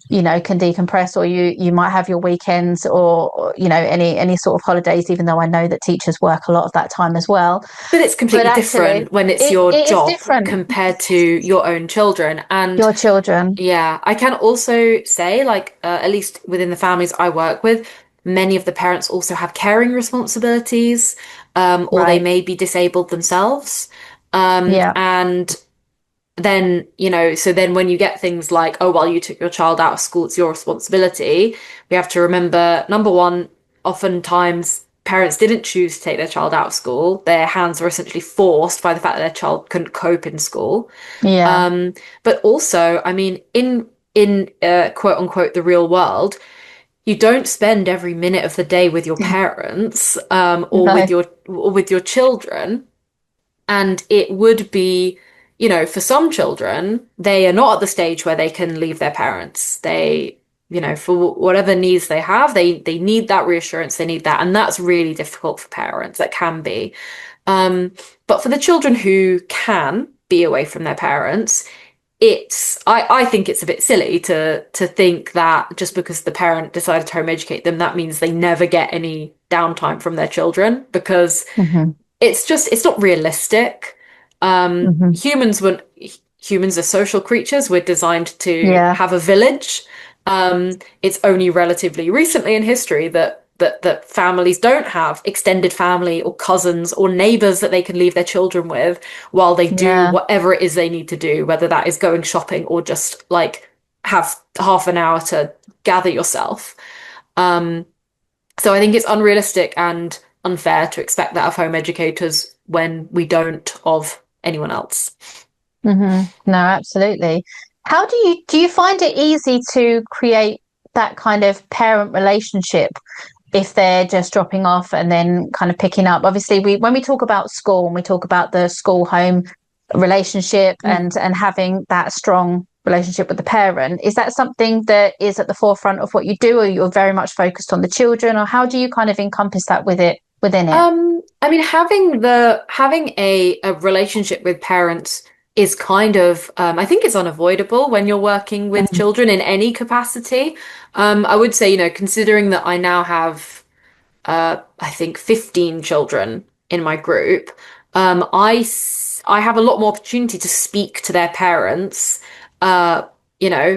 [SPEAKER 1] can decompress, or you might have your weekends or any sort of holidays, even though I know that teachers work a lot of that time as well.
[SPEAKER 2] But it's
[SPEAKER 1] But
[SPEAKER 2] completely
[SPEAKER 1] actually
[SPEAKER 2] different when it's
[SPEAKER 1] it,
[SPEAKER 2] your
[SPEAKER 1] it is
[SPEAKER 2] job
[SPEAKER 1] different.
[SPEAKER 2] compared to your own children. And
[SPEAKER 1] Your children.
[SPEAKER 2] yeah, I can also say, like, at least within the families I work with, many of the parents also have caring responsibilities, or they
[SPEAKER 1] Right.
[SPEAKER 2] may be disabled themselves.
[SPEAKER 1] Yeah.
[SPEAKER 2] And then, so then when you get things like, oh, well, you took your child out of school, it's your responsibility, we have to remember, number one, oftentimes parents didn't choose to take their child out of school. Their hands were essentially forced by the fact that their child couldn't cope in school.
[SPEAKER 1] Yeah.
[SPEAKER 2] But also, I mean, in quote unquote the real world, you don't spend every minute of the day with your parents, or
[SPEAKER 1] No.
[SPEAKER 2] with your children. And it would be, for some children, they are not at the stage where they can leave their parents. They, for whatever needs they have, they need that reassurance, they need that. And that's really difficult for parents. That can be. But for the children who can be away from their parents, I think it's a bit silly to think that just because the parent decided to home educate them, that means they never get any downtime from their children, because
[SPEAKER 1] Hmm.
[SPEAKER 2] it's not realistic.
[SPEAKER 1] Hmm.
[SPEAKER 2] Humans are social creatures. We're designed to
[SPEAKER 1] Yeah.
[SPEAKER 2] have a village. It's only relatively recently in history that families don't have extended family or cousins or neighbors that they can leave their children with while they do
[SPEAKER 1] Yeah.
[SPEAKER 2] whatever it is they need to do, whether that is going shopping or just like have half an hour to gather yourself. So I think it's unrealistic and unfair to expect that of home educators when we don't of anyone else.
[SPEAKER 1] No, absolutely. How do you find it easy to create that kind of parent relationship if they're just dropping off and then kind of picking up? Obviously, when we talk about school and we talk about the school home relationship
[SPEAKER 2] Mm.
[SPEAKER 1] and having that strong relationship with the parent. Is that something that is at the forefront of what you do, or you're very much focused on the children, or how do you kind of encompass that within it?
[SPEAKER 2] I mean, having a relationship with parents is kind of I think it's unavoidable when you're working with
[SPEAKER 1] Mhm.
[SPEAKER 2] children in any capacity. I would say, considering that I now have I think 15 children in my group, I have a lot more opportunity to speak to their parents, uh,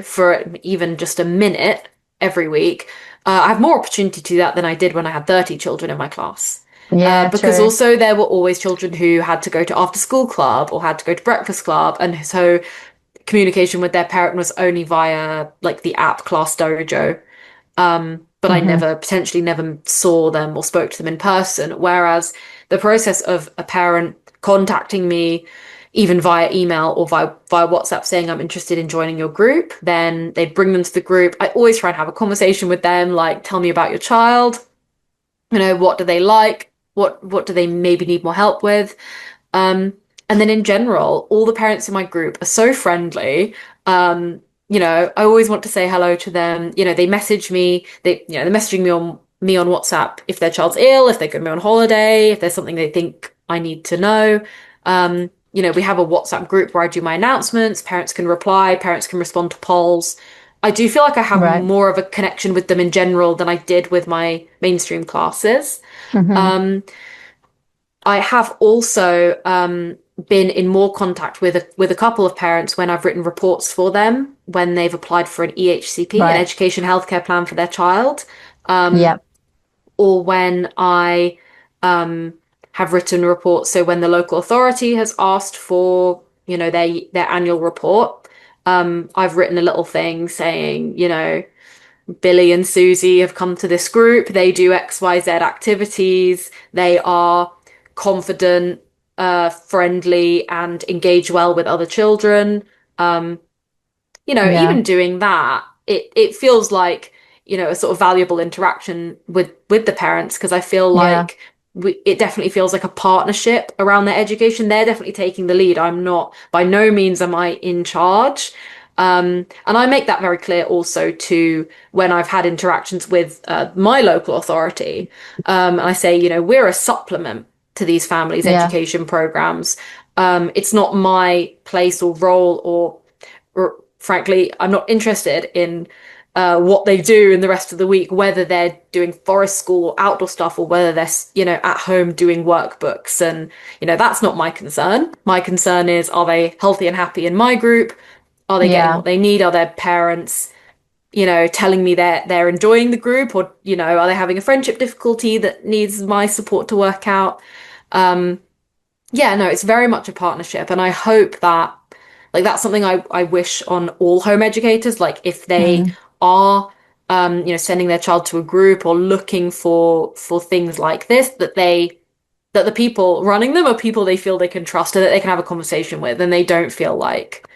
[SPEAKER 2] for even just a minute every week. I have more opportunity to do that than I did when I had 30 children in my class.
[SPEAKER 1] Yeah,
[SPEAKER 2] Because
[SPEAKER 1] true.
[SPEAKER 2] also there were always children who had to go to after school club or had to go to breakfast club, and so communication with their parent was only via like the app Class Dojo. But I
[SPEAKER 1] Hmm.
[SPEAKER 2] potentially never saw them or spoke to them in person. Whereas the process of a parent contacting me, even via email or via WhatsApp, saying I'm interested in joining your group, then they'd bring them to the group. I always try and have a conversation with them, like, tell me about your child. What do they like? What do they maybe need more help with? Um, and then in general, all the parents in my group are so friendly. I always want to say hello to them. They message me. They're messaging me on WhatsApp if their child's ill, if they're going to be on holiday, if there's something they think I need to know. We have a WhatsApp group where I do my announcements. Parents can reply. Parents can respond to polls. I do feel like I have
[SPEAKER 1] Right.
[SPEAKER 2] more of a connection with them in general than I did with my mainstream classes.
[SPEAKER 1] Hmm.
[SPEAKER 2] Um, I have also been in more contact with a couple of parents when I've written reports for them when they've applied for an EHCP, an
[SPEAKER 1] Right.
[SPEAKER 2] education healthcare plan for their child, um,
[SPEAKER 1] Yeah.
[SPEAKER 2] or when I um, have written reports. So when the local authority has asked for, their annual report, I've written a little thing saying, Billy and Susie have come to this group. They do XYZ activities. They are confident, friendly, and engage well with other children. Um,
[SPEAKER 1] Yeah.
[SPEAKER 2] Even doing that, it feels like, a sort of valuable interaction with the parents because I feel
[SPEAKER 1] Yeah.
[SPEAKER 2] like it definitely feels like a partnership around their education. They're definitely taking the lead. I'm not, by no means am I in charge. And I make that very clear also to when I've had interactions with my local authority. And I say, we're a supplement to these families'
[SPEAKER 1] Yeah.
[SPEAKER 2] education programs. It's not my place or role or frankly, I'm not interested in what they do in the rest of the week, whether they're doing forest school or outdoor stuff, or whether they're, at home doing workbooks. And, that's not my concern. My concern is, are they healthy and happy in my group? Are they getting
[SPEAKER 1] Yeah.
[SPEAKER 2] what they need? Are their parents, telling me they're enjoying the group, or, are they having a friendship difficulty that needs my support to work out? Yeah, no, it's very much a partnership, and I hope that like that's something I wish on all home educators. Like if they
[SPEAKER 1] Mm.
[SPEAKER 2] are sending their child to a group or looking for things like this, that the people running them are people they feel they can trust and that they can have a conversation with, and they don't feel like,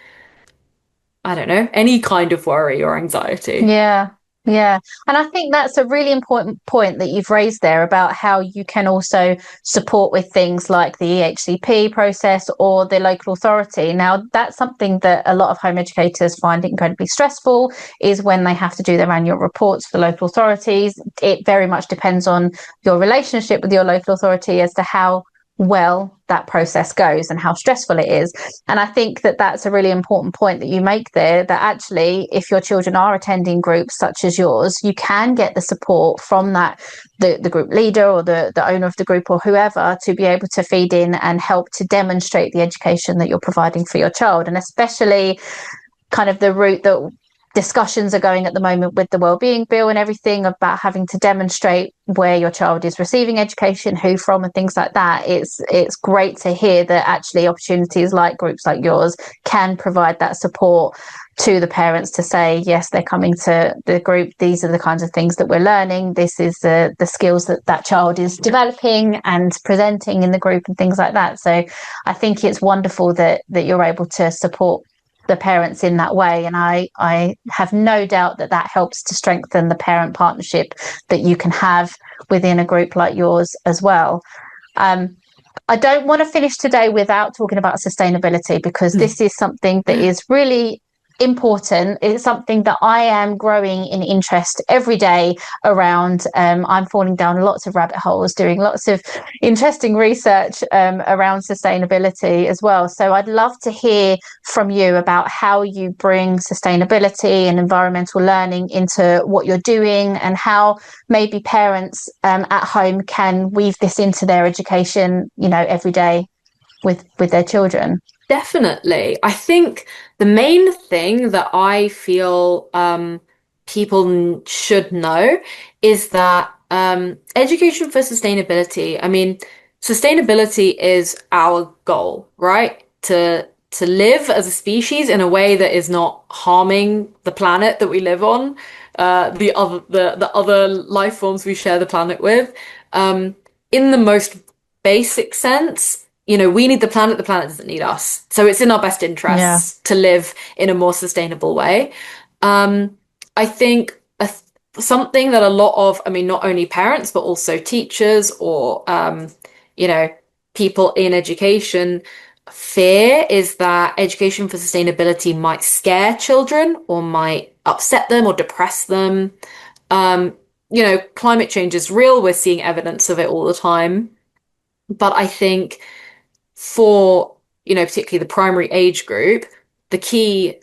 [SPEAKER 2] I don't know, any kind of worry or anxiety.
[SPEAKER 1] Yeah, yeah. And I think that's a really important point that you've raised there about how you can also support with things like the EHCP process or the local authority. Now, that's something that a lot of home educators find incredibly stressful is when they have to do their annual reports for local authorities. It very much depends on your relationship with your local authority as to how well that process goes and how stressful it is. And I think that that's a really important point that you make there, that actually, if your children are attending groups such as yours, you can get the support from the group leader or the owner of the group or whoever to be able to feed in and help to demonstrate the education that you're providing for your child. And especially kind of the route that discussions are going at the moment with the wellbeing bill and everything about having to demonstrate where your child is receiving education, who from, and things like that. It's great to hear that actually opportunities like groups like yours can provide that support to the parents to say, yes, they're coming to the group, these are the kinds of things that we're learning, this is the skills that that child is developing and presenting in the group and things like that. So I think it's wonderful that you're able to support the parents in that way. And I have no doubt that that helps to strengthen the parent partnership that you can have within a group like yours as well. Um, I don't want to finish today without talking about sustainability, because this is something that is really important. It's something that I am growing in interest every day around. I'm falling down lots of rabbit holes, doing lots of interesting research around sustainability as well. So I'd love to hear from you about how you bring sustainability and environmental learning into what you're doing, and how maybe parents at home can weave this into their education, every day with their children.
[SPEAKER 2] Definitely. I think the main thing that I feel people should know is that education for sustainability, I mean, sustainability is our goal, right? To live as a species in a way that is not harming the planet that we live on, the other life forms we share the planet with. In the most basic sense, we need the planet doesn't need us. So it's in our best
[SPEAKER 1] Yeah.
[SPEAKER 2] interests to live in a more sustainable way. I think something that a lot of, I mean, not only parents, but also teachers or, you know, people in education fear is that education for sustainability might scare children or might upset them or depress them. Climate change is real. We're seeing evidence of it all the time. But I think for, particularly the primary age group, the key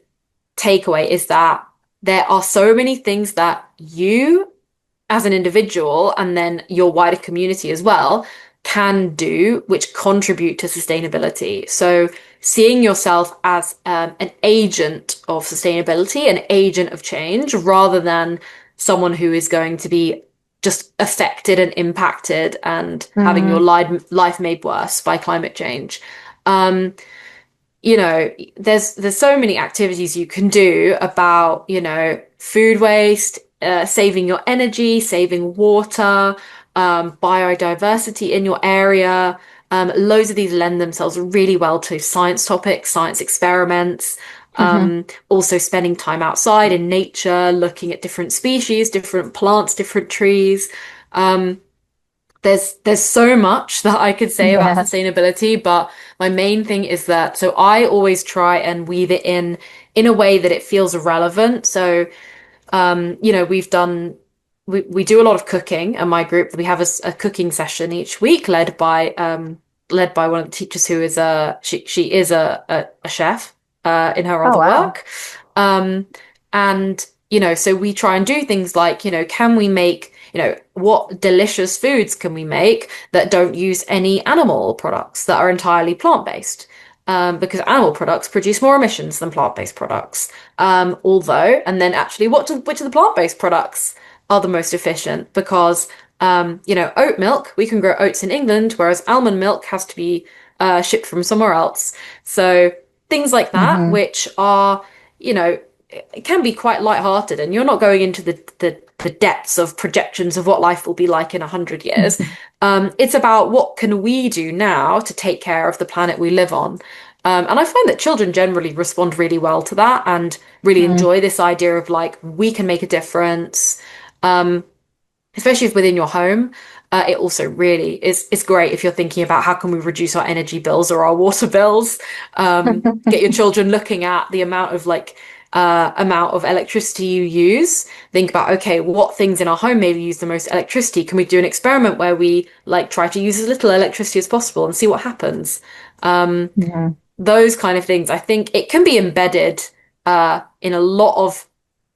[SPEAKER 2] takeaway is that there are so many things that you as an individual and then your wider community as well can do which contribute to sustainability. So seeing yourself as an agent of sustainability, an agent of change, rather than someone who is going to be just affected and impacted and having your life made worse by climate change. There's so many activities you can do about, food waste, saving your energy, saving water, biodiversity in your area. Loads of these lend themselves really well to science topics, science experiments. Also spending time outside in nature, looking at different species, different plants, different trees. There's so much that I could say about
[SPEAKER 1] Yeah.
[SPEAKER 2] sustainability, but my main thing is that so I always try and weave it in a way that it feels relevant. So we do a lot of cooking in my group. We have a cooking session each week led by one of the teachers who is she is a chef in her
[SPEAKER 1] Oh,
[SPEAKER 2] other
[SPEAKER 1] wow.
[SPEAKER 2] work. And so we try and do things like, can we make, what delicious foods can we make that don't use any animal products, that are entirely plant-based? Because animal products produce more emissions than plant-based products. And then actually, which of the plant-based products are the most efficient? Because, oat milk, we can grow oats in England, whereas almond milk has to be shipped from somewhere else. So things like that,
[SPEAKER 1] Hmm.
[SPEAKER 2] which are, it can be quite lighthearted, and you're not going into the depths of projections of what life will be like in 100 years. It's about what can we do now to take care of the planet we live on. And I find that children generally respond really well to that and really enjoy this idea of like, we can make a difference, especially if within your home. It also really is it's great if you're thinking about how can we reduce our energy bills or our water bills. Get your children looking at the amount of electricity you use. Think about, okay, what things in our home maybe use the most electricity? Can we do an experiment where we like try to use as little electricity as possible and see what happens?
[SPEAKER 1] Yeah.
[SPEAKER 2] Those kind of things. I think it can be embedded in a lot of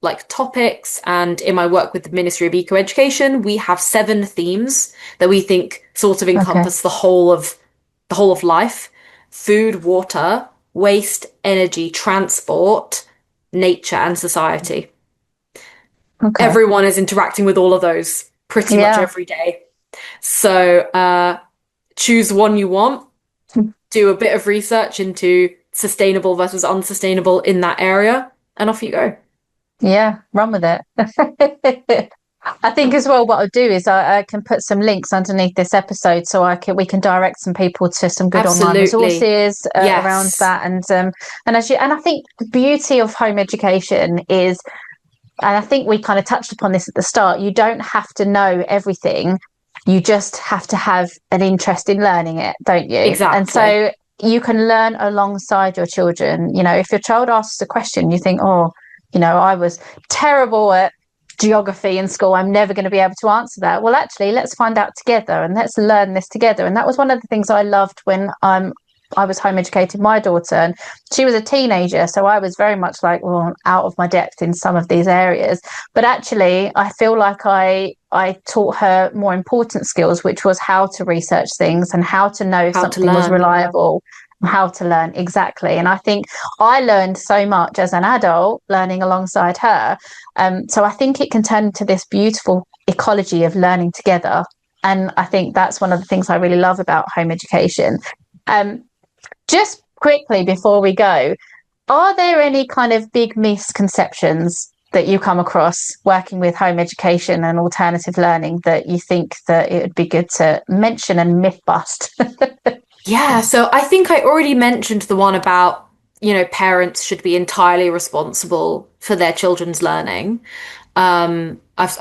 [SPEAKER 2] like topics. And in my work with the Ministry of Eco Education, we have 7 themes that we think sort of
[SPEAKER 1] Okay.
[SPEAKER 2] encompass the whole of life: food, water, waste, energy, transport, nature, and society.
[SPEAKER 1] Okay.
[SPEAKER 2] Everyone is interacting with all of those pretty much
[SPEAKER 1] Yeah.
[SPEAKER 2] every day. So choose one you want, do a bit of research into sustainable versus unsustainable in that area, and off you go.
[SPEAKER 1] Yeah. Run with it. I think as well, what I'll do is I can put some links underneath this episode so we can direct some people to some good online
[SPEAKER 2] Absolutely.
[SPEAKER 1] resources around
[SPEAKER 2] Yes.
[SPEAKER 1] that. And I think the beauty of home education is, and I think we kind of touched upon this at the start, you don't have to know everything. You just have to have an interest in learning it, don't you? And
[SPEAKER 2] Exactly.
[SPEAKER 1] so you can learn alongside your children. You know, if your child asks a question, you think, oh, you know, I was terrible at geography in school. I'm never going to be able to answer that. Well, actually, let's find out together and let's learn this together. And that was one of the things I loved when I was home educating my daughter, and she was a teenager, so I was very much like, well, out of my depth in some of these areas. But actually, I feel like I taught her more important skills, which was how to research things and how to know if
[SPEAKER 2] How to
[SPEAKER 1] something was
[SPEAKER 2] learn.
[SPEAKER 1] reliable, how to learn exactly. And I think I learned so much as an adult learning alongside her. So I think it can turn into this beautiful ecology of learning together. And I think that's one of the things I really love about home education. Um, just quickly before we go, are there any kind of big misconceptions that you come across working with home education and alternative learning that you think that it would be good to mention and myth bust?
[SPEAKER 2] Yeah, so I think I already mentioned the one about, parents should be entirely responsible for their children's learning. I've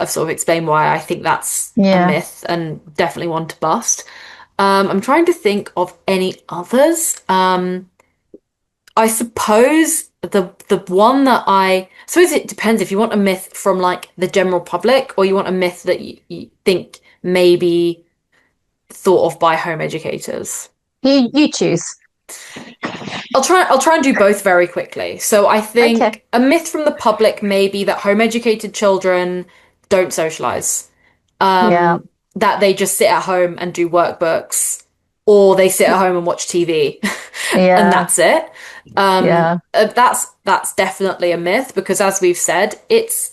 [SPEAKER 2] sort of explained why I think that's a
[SPEAKER 1] Yeah.
[SPEAKER 2] myth and definitely one to bust. I'm trying to think of any others. I suppose the one that I suppose it depends if you want a myth from like the general public or you want a myth that you think maybe thought of by home educators.
[SPEAKER 1] You choose.
[SPEAKER 2] I'll try and do both very quickly. So I
[SPEAKER 1] Okay.
[SPEAKER 2] think a myth from the public may be that home educated children don't socialize.
[SPEAKER 1] Yeah.
[SPEAKER 2] That they just sit at home and do workbooks, or they sit at home and watch TV, and
[SPEAKER 1] Yeah.
[SPEAKER 2] that's it.
[SPEAKER 1] Yeah.
[SPEAKER 2] That's definitely a myth because, as we've said, it's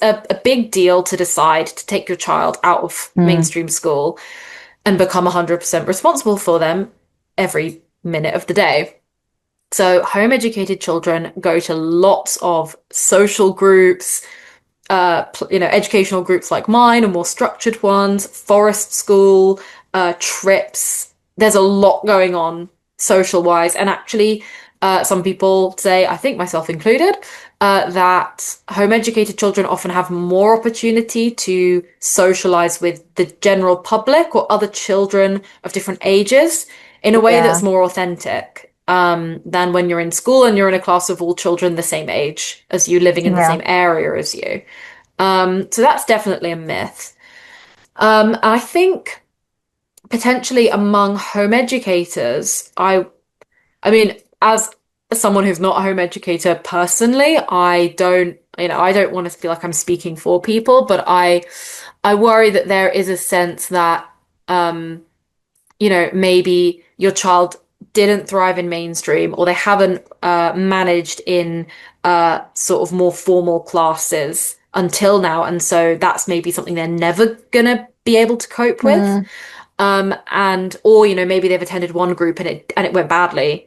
[SPEAKER 2] a big deal to decide to take your child out of
[SPEAKER 1] Mm.
[SPEAKER 2] mainstream school and become 100% responsible for them every minute of the day. So, home educated children go to lots of social groups, educational groups like mine and more structured ones, forest school, trips. There's a lot going on social wise. And actually, some people say, I think myself included, that home educated children often have more opportunity to socialize with the general public or other children of different ages in a way
[SPEAKER 1] Yeah.
[SPEAKER 2] that's more authentic. Than when you're in school and you're in a class of all children the same age as you, living in the
[SPEAKER 1] Yeah.
[SPEAKER 2] same area as you. So that's definitely a myth. I think potentially among home educators, I mean, as someone who's not a home educator personally, I don't want to feel like I'm speaking for people, but I worry that there is a sense that, maybe your child didn't thrive in mainstream or they haven't managed in sort of more formal classes until now. And so that's maybe something they're never gonna be able to cope with.
[SPEAKER 1] Mm.
[SPEAKER 2] Or, maybe they've attended one group and it went badly.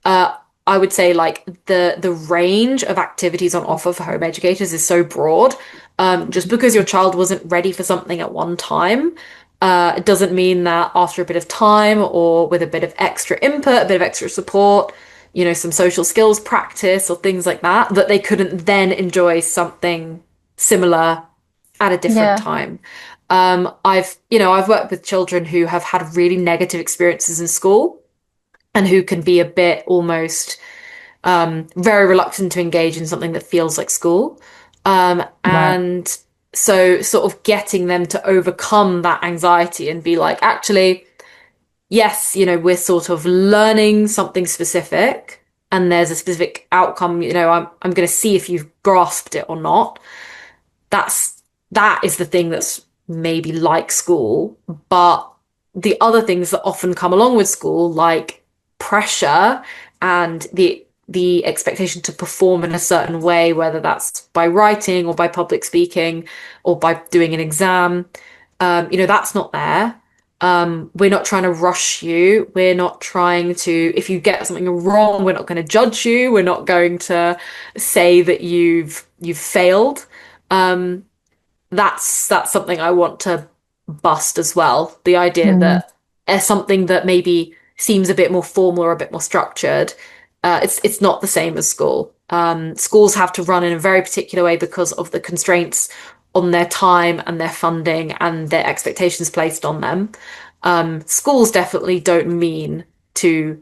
[SPEAKER 2] uh, I would say like the range of activities on offer for home educators is so broad. Just because your child wasn't ready for something at one time, it doesn't mean that after a bit of time or with a bit of extra input, a bit of extra support, some social skills practice or things like that, that they couldn't then enjoy something similar at a different
[SPEAKER 1] Yeah.
[SPEAKER 2] time. I've worked with children who have had really negative experiences in school and who can be a bit almost very reluctant to engage in something that feels like school.
[SPEAKER 1] Right.
[SPEAKER 2] And so, sort of getting them to overcome that anxiety and be like, actually, yes, we're sort of learning something specific and there's a specific outcome, I'm going to see if you've grasped it or not. That's that is the thing that's maybe like school, but the other things that often come along with school, like pressure and the expectation to perform in a certain way, whether that's by writing or by public speaking or by doing an exam, that's not there. We're not trying to rush you. We're not trying to, if you get something wrong, we're not going to judge you. We're not going to say that you've failed. Um, that's something I want to bust as well. The idea
[SPEAKER 1] Mm.
[SPEAKER 2] that as something that maybe seems a bit more formal or a bit more structured, it's not the same as school. Schools have to run in a very particular way because of the constraints on their time and their funding and their expectations placed on them. Schools definitely don't mean to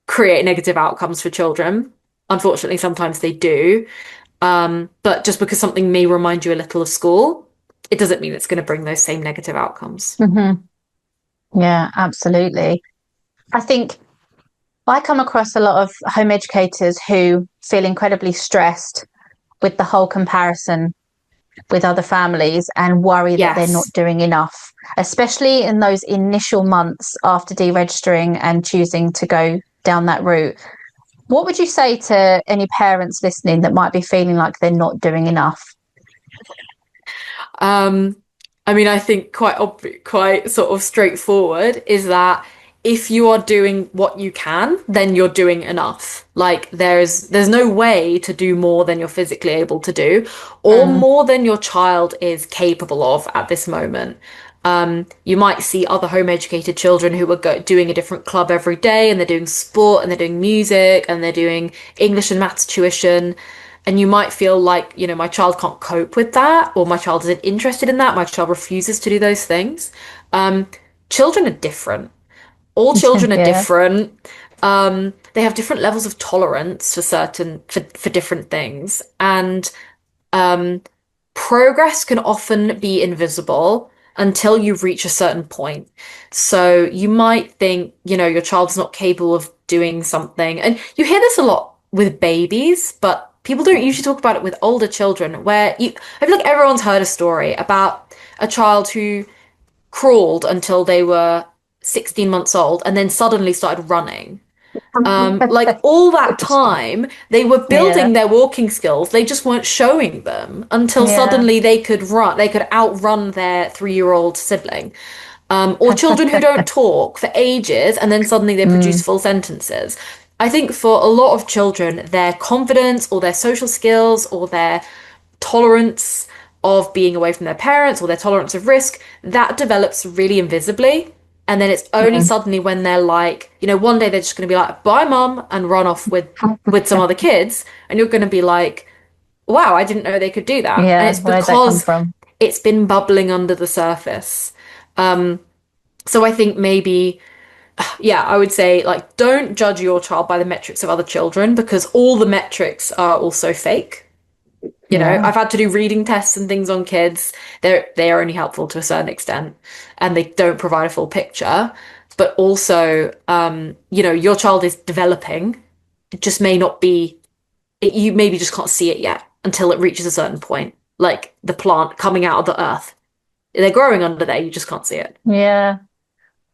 [SPEAKER 2] create negative outcomes for children. Unfortunately, sometimes they do. But just because something may remind you a little of school, it doesn't mean it's going to bring those same negative outcomes.
[SPEAKER 1] Yeah, absolutely. I think I come across a lot of home educators who feel incredibly stressed with the whole comparison with other families and worry that they're not
[SPEAKER 2] Yes.
[SPEAKER 1] doing enough, especially in those initial months after deregistering and choosing to go down that route. What would you say to any parents listening that might be feeling like they're not doing enough?
[SPEAKER 2] Um, I mean, I think quite sort of straightforward is that if you are doing what you can, then you're doing enough. Like there's no way to do more than you're physically able to do, or
[SPEAKER 1] Mm,
[SPEAKER 2] more than your child is capable of at this moment. You might see other home educated children who are doing a different club every day, and they're doing sport, and they're doing music, and they're doing English and maths tuition. And you might feel like, my child can't cope with that, or my child isn't interested in that, my child refuses to do those things. Um, Children are different. All children are
[SPEAKER 1] yeah.
[SPEAKER 2] different. They have different levels of tolerance for different things. And um, progress can often be invisible until you reach a certain point. So you might think, your child's not capable of doing something. And you hear this a lot with babies, but people don't usually talk about it with older children, I feel like everyone's heard a story about a child who crawled until they were 16 months old and then suddenly started running. Like all that time, they were
[SPEAKER 1] Yeah,
[SPEAKER 2] building their walking skills. They just weren't showing them until
[SPEAKER 1] yeah.
[SPEAKER 2] suddenly they could outrun their 3-year-old sibling. Or children who don't talk for ages and then suddenly they produce
[SPEAKER 1] Mm,
[SPEAKER 2] full sentences. I think for a lot of children, their confidence or their social skills or their tolerance of being away from their parents or their tolerance of risk, that develops really invisibly. And then it's only
[SPEAKER 1] mm.
[SPEAKER 2] suddenly when they're like, one day they're just going to be like, bye, mum, and run off with some other kids. And you're going to be like, wow, I didn't know they could do that. And
[SPEAKER 1] Yeah,
[SPEAKER 2] it's
[SPEAKER 1] where'd that come
[SPEAKER 2] because
[SPEAKER 1] from?
[SPEAKER 2] it's been bubbling under the surface. So I think maybe, yeah, I would say like, don't judge your child by the metrics of other children because all the metrics are also fake.
[SPEAKER 1] Yeah.
[SPEAKER 2] I've had to do reading tests and things on kids. They are only helpful to a certain extent, and they don't provide a full picture. But also, your child is developing. It just may not be. You maybe just can't see it yet until it reaches a certain point, like the plant coming out of the earth. They're growing under there. You just can't see it.
[SPEAKER 1] Yeah.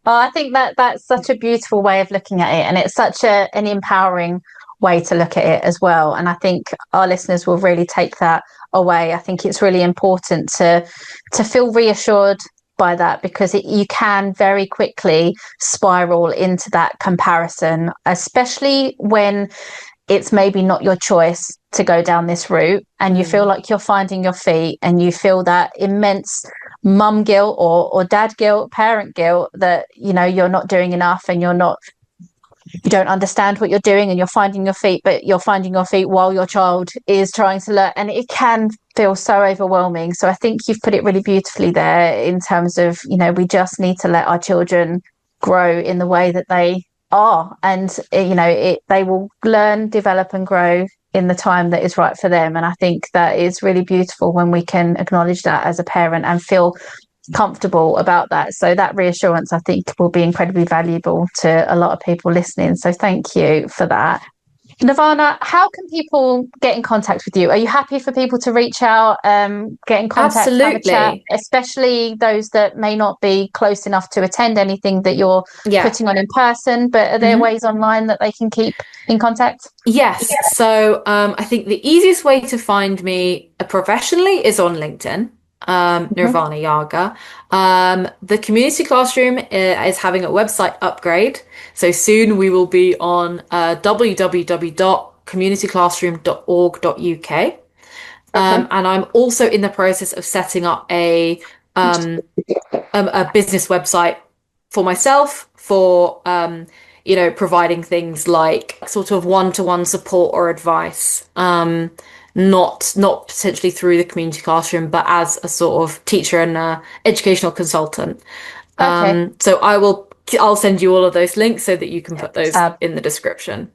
[SPEAKER 1] Oh, I think that that's such a beautiful way of looking at it, and it's such an empowering way to look at it as well. And I think our listeners will really take that away. I think it's really important to feel reassured by that because you can very quickly spiral into that comparison, especially when it's maybe not your choice to go down this route and you feel
[SPEAKER 2] Mm.
[SPEAKER 1] like you're finding your feet and you feel that immense mum guilt or dad guilt, parent guilt that you're not doing enough and you don't understand what you're doing and you're finding your feet, but you're finding your feet while your child is trying to learn, and it can feel so overwhelming. So I think you've put it really beautifully there in terms of we just need to let our children grow in the way that they are, and they will learn, develop and grow in the time that is right for them. And I think that is really beautiful when we can acknowledge that as a parent and feel comfortable about that. So that reassurance, I think, will be incredibly valuable to a lot of people listening. So thank you for that. Nirvana, how can people get in contact with you? Are you happy for people to reach out, get in contact, have a chat,
[SPEAKER 2] Absolutely.
[SPEAKER 1] especially those that may not be close enough to attend anything that you're
[SPEAKER 2] Yeah.
[SPEAKER 1] putting on in person? But are there
[SPEAKER 2] Mhm.
[SPEAKER 1] ways online that they can keep in contact?
[SPEAKER 2] Yes. So I think the easiest way to find me professionally is on LinkedIn,
[SPEAKER 1] Mhm.
[SPEAKER 2] Nirvana Yarger. The community classroom is having a website upgrade. So soon we will be on www.communityclassroom.org.uk.
[SPEAKER 1] Okay.
[SPEAKER 2] And I'm also in the process of setting up a business website for myself for providing things like sort of one-to-one support or advice, not potentially through the community classroom but as a sort of teacher and educational consultant.
[SPEAKER 1] Okay.
[SPEAKER 2] So I will I'll send you all of those links so that you can put those
[SPEAKER 1] Fab.
[SPEAKER 2] in the description.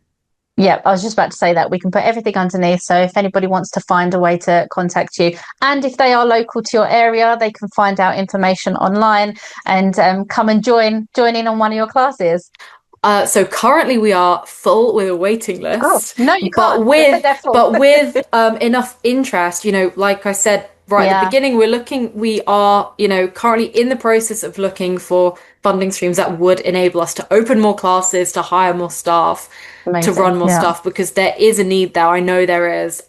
[SPEAKER 1] Yeah, I was just about to say that we can put everything underneath. So if anybody wants to find a way to contact you, and if they are local to your area, they can find out information online and come and join in on one of your classes.
[SPEAKER 2] So currently we are full with a waiting list.
[SPEAKER 1] Oh, no, you
[SPEAKER 2] but
[SPEAKER 1] can't.
[SPEAKER 2] with
[SPEAKER 1] They're full.
[SPEAKER 2] but with enough interest, like I said right at the beginning, we are, currently in the process of looking for funding streams that would enable us to open more classes, to hire more staff,
[SPEAKER 1] Amazing.
[SPEAKER 2] to run more stuff, because there is a need there. I know there is.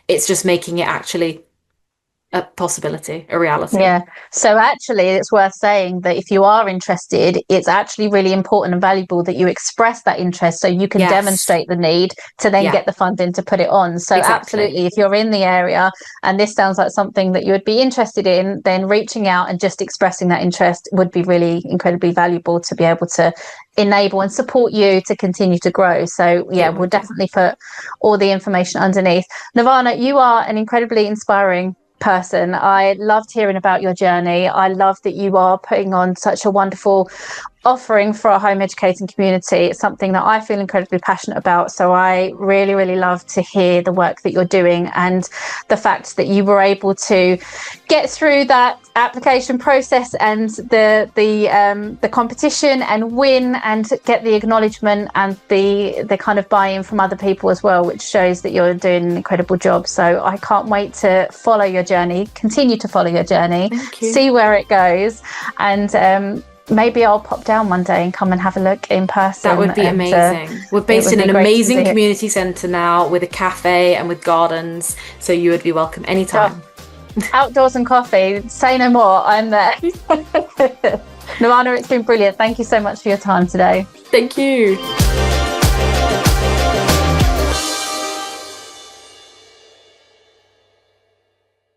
[SPEAKER 2] It's just making it actually a possibility, a reality.
[SPEAKER 1] Yeah. So actually, it's worth saying that if you are interested, it's actually really important and valuable that you express that interest so you can demonstrate the need to then get the funding to put it on. So absolutely, if you're in the area and this sounds like something that you would be interested in, then reaching out and just expressing that interest would be really incredibly valuable to be able to enable and support you to continue to grow. So we'll definitely put all the information underneath. Nirvana, you are an incredibly inspiring person. I loved hearing about your journey. I love that you are putting on such a wonderful offering for our home educating community. It's something that I feel incredibly passionate about. So I really, really love to hear the work that you're doing and the fact that you were able to get through that application process and the competition and win and get the acknowledgement and the kind of buy-in from other people as well, which shows that you're doing an incredible job. So I can't wait to follow your journey, continue to follow your journey, see where it goes, and maybe I'll pop down one day and come and have a look in person.
[SPEAKER 2] That would be amazing. We're based in an amazing community centre now with a cafe and with gardens, so you would be welcome anytime.
[SPEAKER 1] Outdoors and coffee, say no more, I'm there. Nirvana, it's been brilliant. Thank you so much for your time today.
[SPEAKER 2] Thank you.